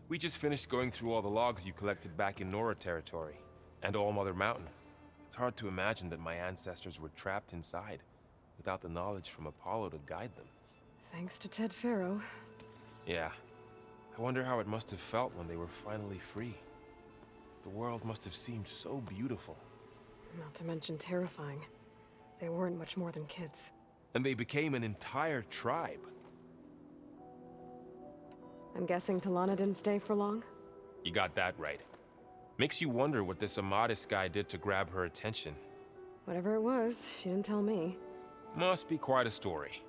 We just finished going through all the logs you collected back in Nora territory, and All Mother Mountain. It's hard to imagine that my ancestors were trapped inside, without the knowledge from Apollo to guide them. Thanks to Ted Farrow. Yeah. I wonder how it must have felt when they were finally free. The world must have seemed so beautiful. Not to mention terrifying. They weren't much more than kids. And they became an entire tribe. I'm guessing Talana didn't stay for long? You got that right. Makes you wonder what this Amadis guy did to grab her attention. Whatever it was, she didn't tell me. Must be quite a story.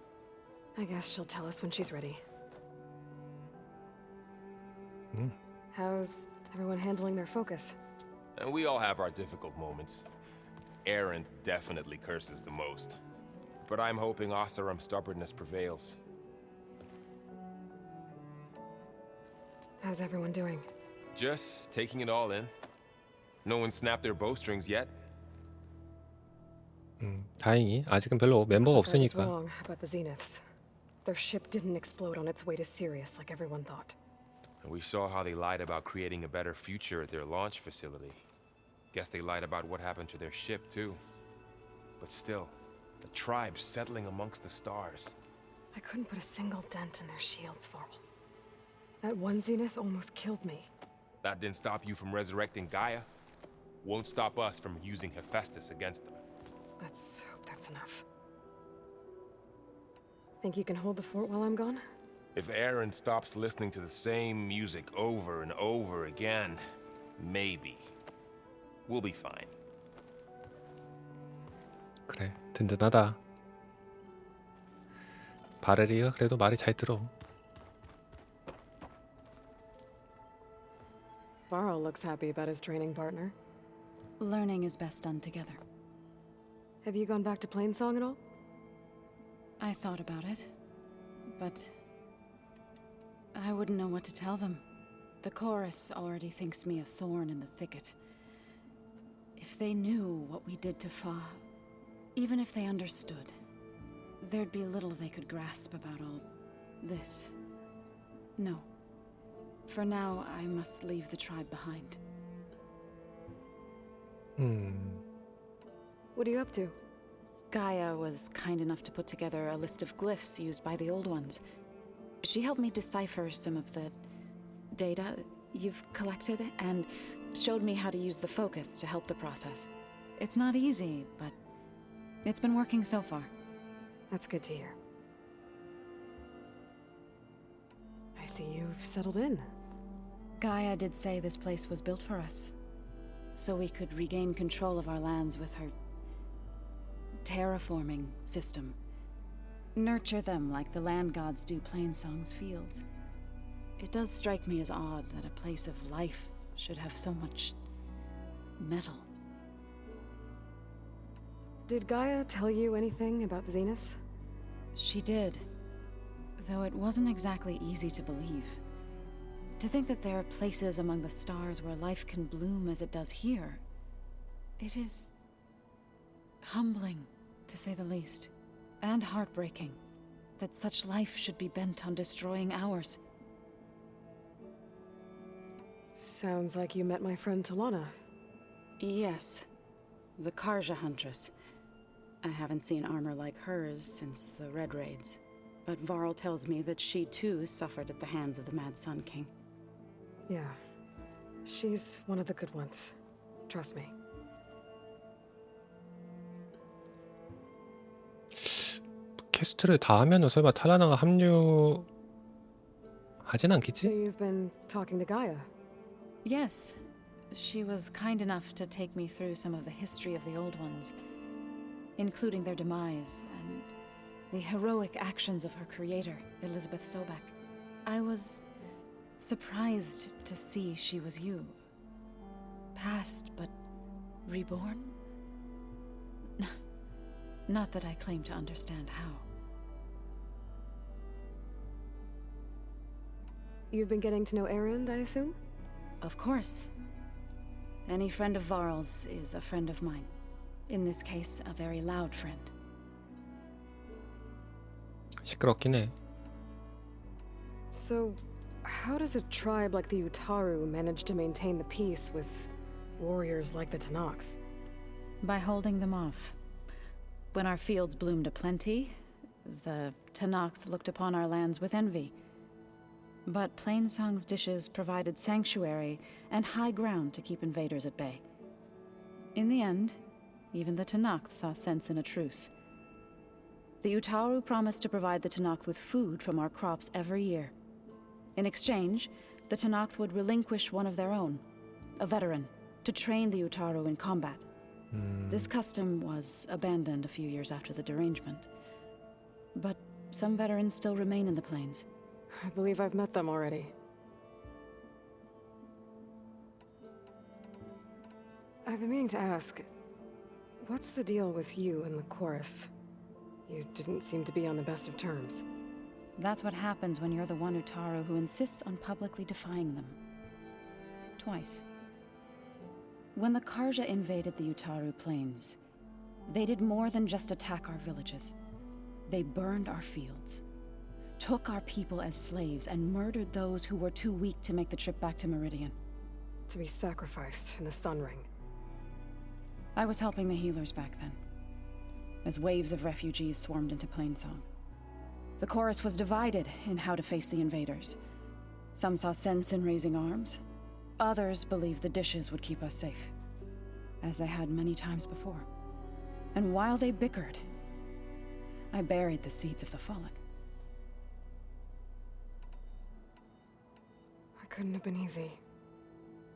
I guess she'll tell us when she's ready. How's everyone handling their focus? And we all have our difficult moments. Erend definitely curses the most. But I'm hoping Oseram's stubbornness prevails. How's everyone doing? Just taking it all in. No one snapped their bowstrings yet. 다행히 아직은 별로 멤버가 Looks like I was 없으니까. wrong about the Zeniths. Their ship didn't explode on its way to Sirius like everyone thought. And we saw how they lied about creating a better future at their launch facility. Guess they lied about what happened to their ship, too. But still, the tribe settling amongst the stars. I couldn't put a single dent in their shields, Varl. That one Zenith almost killed me. That didn't stop you from resurrecting Gaia. Won't stop us from using Hephaestus against them. Let's hope that's enough. Think you can hold the fort while I'm gone? If Aaron stops listening to the same music over and over again, Maybe. We'll be fine. 그래, 든든하다. 바레리가 그래도 말이 잘 들어. Varl looks happy about his training partner. Learning is best done together. Have you gone back to Plainsong at all? I thought about it, but I wouldn't know what to tell them. The chorus already thinks me a thorn in the thicket. If they knew what we did to Fa, even if they understood, there'd be little they could grasp about all this. No. For now, I must leave the tribe behind. What are you up to? Gaia was kind enough to put together a list of glyphs used by the Old Ones. She helped me decipher some of the data you've collected and showed me how to use the focus to help the process. It's not easy, but it's been working so far. That's good to hear. I see you've settled in. Gaia did say this place was built for us, so we could regain control of our lands with her terraforming system. Nurture them like the land gods do Plainsong's fields. It does strike me as odd that a place of life should have so much metal. Did Gaia tell you anything about the Zeniths? She did, though it wasn't exactly easy to believe. To think that there are places among the stars where life can bloom as it does here, it is humbling, to say the least, and heartbreaking that such life should be bent on destroying ours. Sounds like you met my friend Talana. Yes, the Karja Huntress. I haven't seen armor like hers since the Red Raids, but Varl tells me that she too suffered at the hands of the Mad Sun King. Yeah. She's one of the good ones. Trust me. 퀘스트를 다 하면은 설마 탈라나가 합류하진 So 않겠지? you've been talking to Gaia? Yes, she was kind enough to take me through some of the history of the Old Ones, including their demise and the heroic actions of her creator, Elizabeth Sobek. I was surprised to see she was you. Past, but reborn? Not that I claim to understand how. You've been getting to know Erend, I assume? Of course. Any friend of Varl's is a friend of mine. In this case, a very loud friend. 시끄럽긴 해. So, how does a tribe like the Utaru manage to maintain the peace with warriors like the Tenakth? By holding them off. When our fields bloomed aplenty, the Tenakth looked upon our lands with envy. But Plainsong's dishes provided sanctuary and high ground to keep invaders at bay. In the end, even the Tenakth saw sense in a truce. The Utaru promised to provide the Tenakth with food from our crops every year. In exchange, the Tenakth would relinquish one of their own, a veteran, to train the Utaru in combat. This custom was abandoned a few years after the derangement. But some veterans still remain in the plains. I believe I've met them already. I've been meaning to ask, what's the deal with you and the chorus? You didn't seem to be on the best of terms. That's what happens when you're the one Utaru who insists on publicly defying them. Twice. When the Karja invaded the Utaru plains, they did more than just attack our villages. They burned our fields, took our people as slaves, and murdered those who were too weak to make the trip back to Meridian. To be sacrificed in the Sun Ring. I was helping the healers back then, as waves of refugees swarmed into Plainsong. The chorus was divided in how to face the invaders. Some saw sense in raising arms. Others believed the dishes would keep us safe, as they had many times before. And while they bickered, I buried the seeds of the fallen. It couldn't have been easy.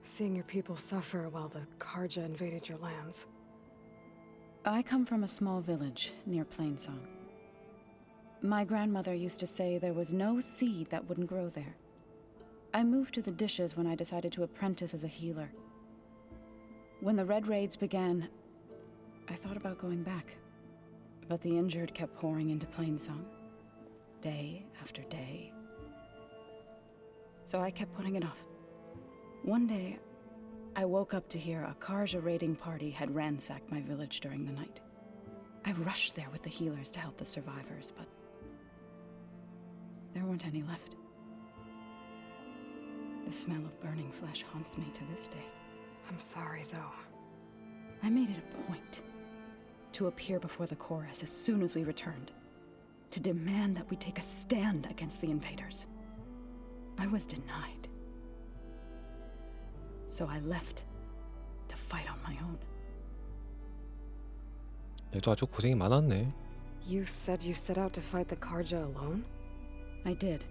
Seeing your people suffer while the Karja invaded your lands. I come from a small village near Plainsong. My grandmother used to say there was no seed that wouldn't grow there. I moved to the dishes when I decided to apprentice as a healer. When the Red Raids began, I thought about going back. But the injured kept pouring into Plainsong, day after day. So I kept putting it off. One day, I woke up to hear a Karja raiding party had ransacked my village during the night. I rushed there with the healers to help the survivors, but there weren't any left. The smell of burning flesh haunts me to this day. I'm sorry, Zoe. I made it a point to appear before the chorus as soon as we returned, to demand that we take a stand against the invaders. I was denied. So I left to fight on my own. 얘도 아주 고생이 많았네. You said you set out to fight the Karja alone? I did.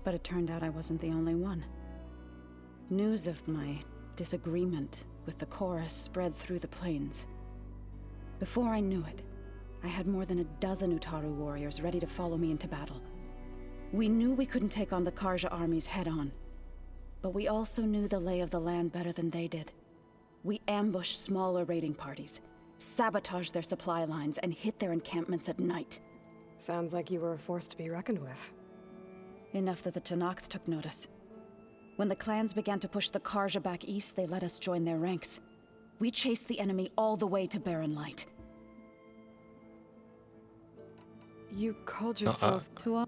But it turned out I wasn't the only one. News of my disagreement with the chorus spread through the plains. Before I knew it, I had more than a dozen Utaru warriors ready to follow me into battle. We knew we couldn't take on the Karja armies head-on, but we also knew the lay of the land better than they did. We ambushed smaller raiding parties, sabotaged their supply lines, and hit their encampments at night. Sounds like you were a force to be reckoned with. Enough that the Tenakth took notice. When the clans began to push the Karja back east, they let us join their ranks. We chased the enemy all the way to Barren Light. You called yourself... To all,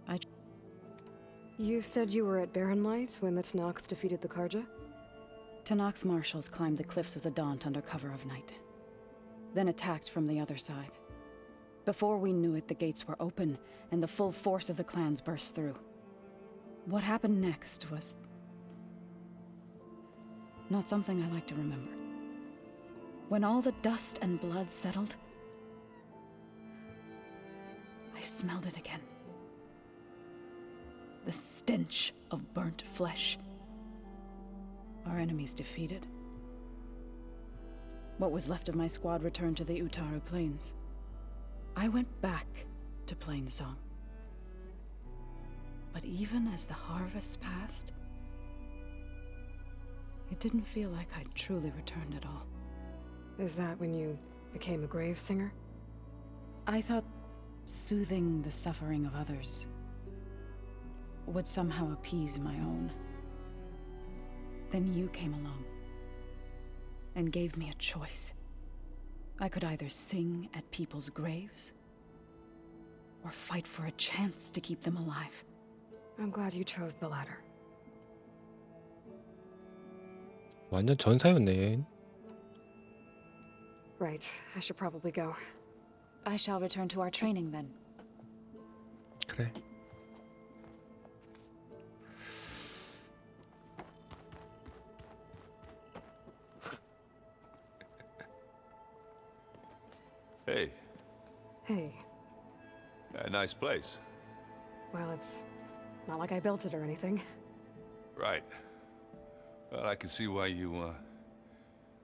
You said you were at Barren Light when the Tenakth defeated the Karja? Tenakth marshals climbed the cliffs of the Daunt under cover of night, then attacked from the other side. Before we knew it, the gates were open, and the full force of the clans burst through. What happened next was not something I like to remember. When all the dust and blood settled, I smelled it again. The stench of burnt flesh. Our enemies defeated. What was left of my squad returned to the Utaru Plains. I went back to Plainsong. But even as the harvest passed, it didn't feel like I'd truly returned at all. Is that when you became a grave singer? I thought soothing the suffering of others would somehow appease my own. Then you came along and gave me a choice. I could either sing at people's graves or fight for a chance to keep them alive. I'm glad you chose the latter. 완전 전사였네. Right, I should probably go. I shall return to our training then. 그래. Hey, Hey, a nice place. well, it's not like I built it or anything. Right. Well, I can see why you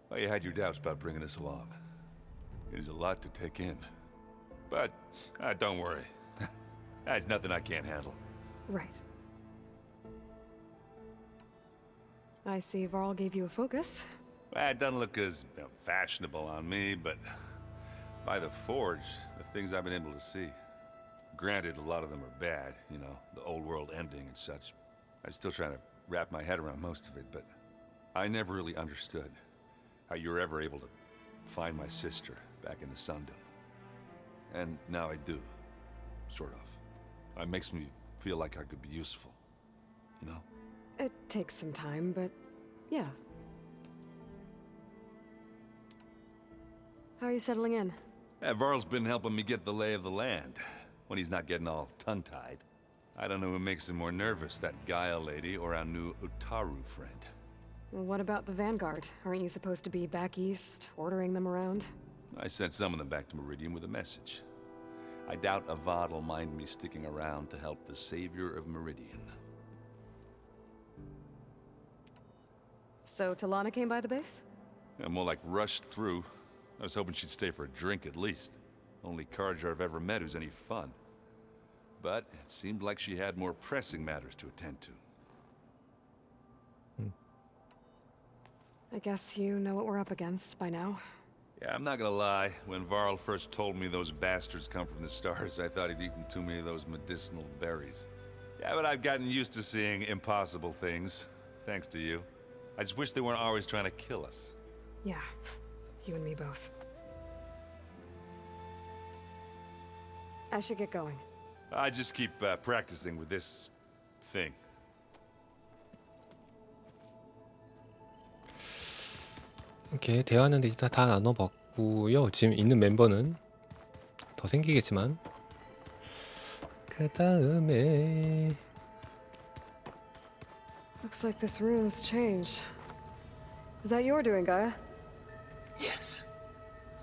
had your doubts about bringing us along. It is a lot to take in. But, don't worry. There's nothing I can't handle. Right. I see Varl gave you a focus. Well, it doesn't look as fashionable on me, but by the Forge, the things I've been able to see. Granted, a lot of them are bad, you know, the old world ending and such. I'm still trying to wrap my head around most of it, but I never really understood how you were ever able to find my sister back in the Sundom. And now I do, sort of. It makes me feel like I could be useful, you know? It takes some time, but yeah. How are you settling in? Varl's been helping me get the lay of the land, when he's not getting all tongue-tied. I don't know who makes him more nervous, that Gaia lady or our new Utaru friend. Well, what about the Vanguard? Aren't you supposed to be back east, ordering them around? I sent some of them back to Meridian with a message. I doubt Avad will mind me sticking around to help the savior of Meridian. So Talana came by the base? Yeah, more like rushed through. I was hoping she'd stay for a drink at least. Only Carja I've ever met who's any fun. But it seemed like she had more pressing matters to attend to. I guess you know what we're up against by now. Yeah, I'm not gonna lie. When Varl first told me those bastards come from the stars, I thought he'd eaten too many of those medicinal berries. Yeah, but I've gotten used to seeing impossible things, thanks to you. I just wish they weren't always trying to kill us. Yeah, you and me both. I should get going. I just keep practicing with this thing. 이렇게 대화는 이제 다 나눠봤고요. 지금 있는 멤버는 더 생기겠지만 그 다음에 Looks like this room's changed. Is that your doing, Gaia? Yes.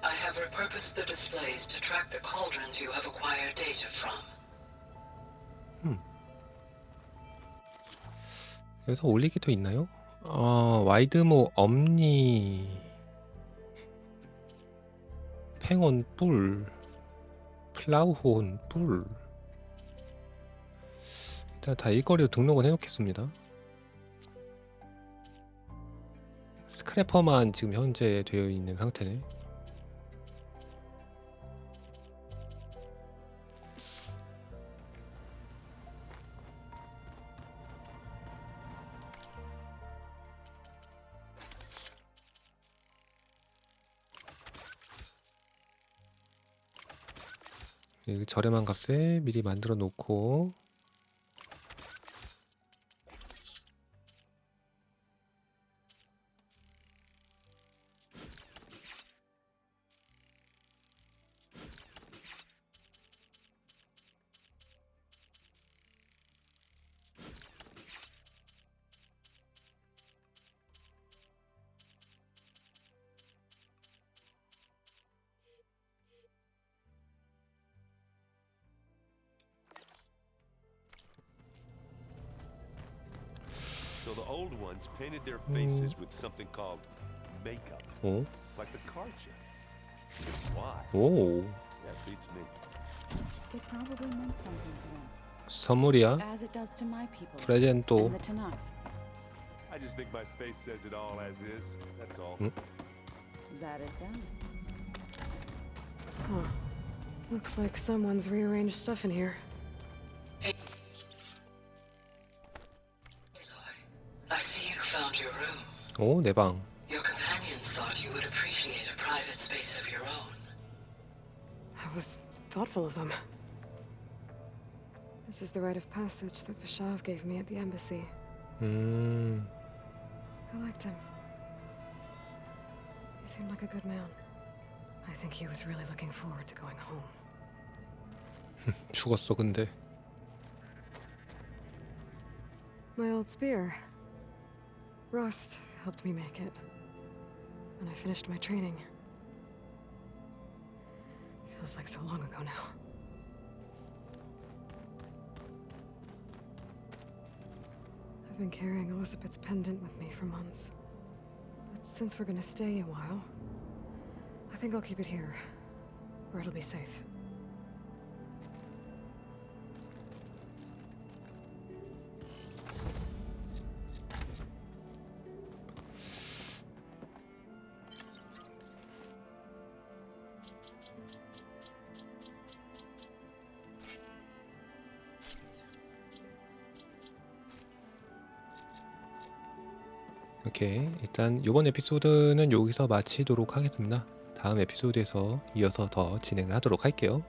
I have repurposed the displays to track the cauldrons you have acquired data from. 여기서 올릴 게 더 있나요? 와이드모 엄니 팽온 뿔 플라우혼 뿔 일단 다 일거리로 등록은 해놓겠습니다. 스크래퍼만 지금 현재 되어 있는 상태네. 저렴한 값에 미리 만들어 놓고 So the old ones painted their faces with something called makeup, 오, like the card check. Why? 오, That beats me. It probably meant something to them, 선물이야. as it does to my people 프레젠토. and the Tanakh. I just think my face says it all as is. That's all. That it does. Huh. Looks like someone's rearranged stuff in here. I see you found your room. 오, 내 방. Your companions thought you would appreciate a private space of your own. That was thoughtful of them. This is the rite of passage that Vishav gave me at the embassy. I liked him. He seemed like a good man. I think he was really looking forward to going home. 죽었어 근데. My old spear. Rust helped me make it. When I finished my training. Feels like so long ago now. I've been carrying Elizabeth's pendant with me for months. But since we're gonna stay a while, I think I'll keep it here, where it'll be safe. 오케이, 일단 이번 에피소드는 여기서 마치도록 하겠습니다. 다음 에피소드에서 이어서 더 진행을 하도록 할게요.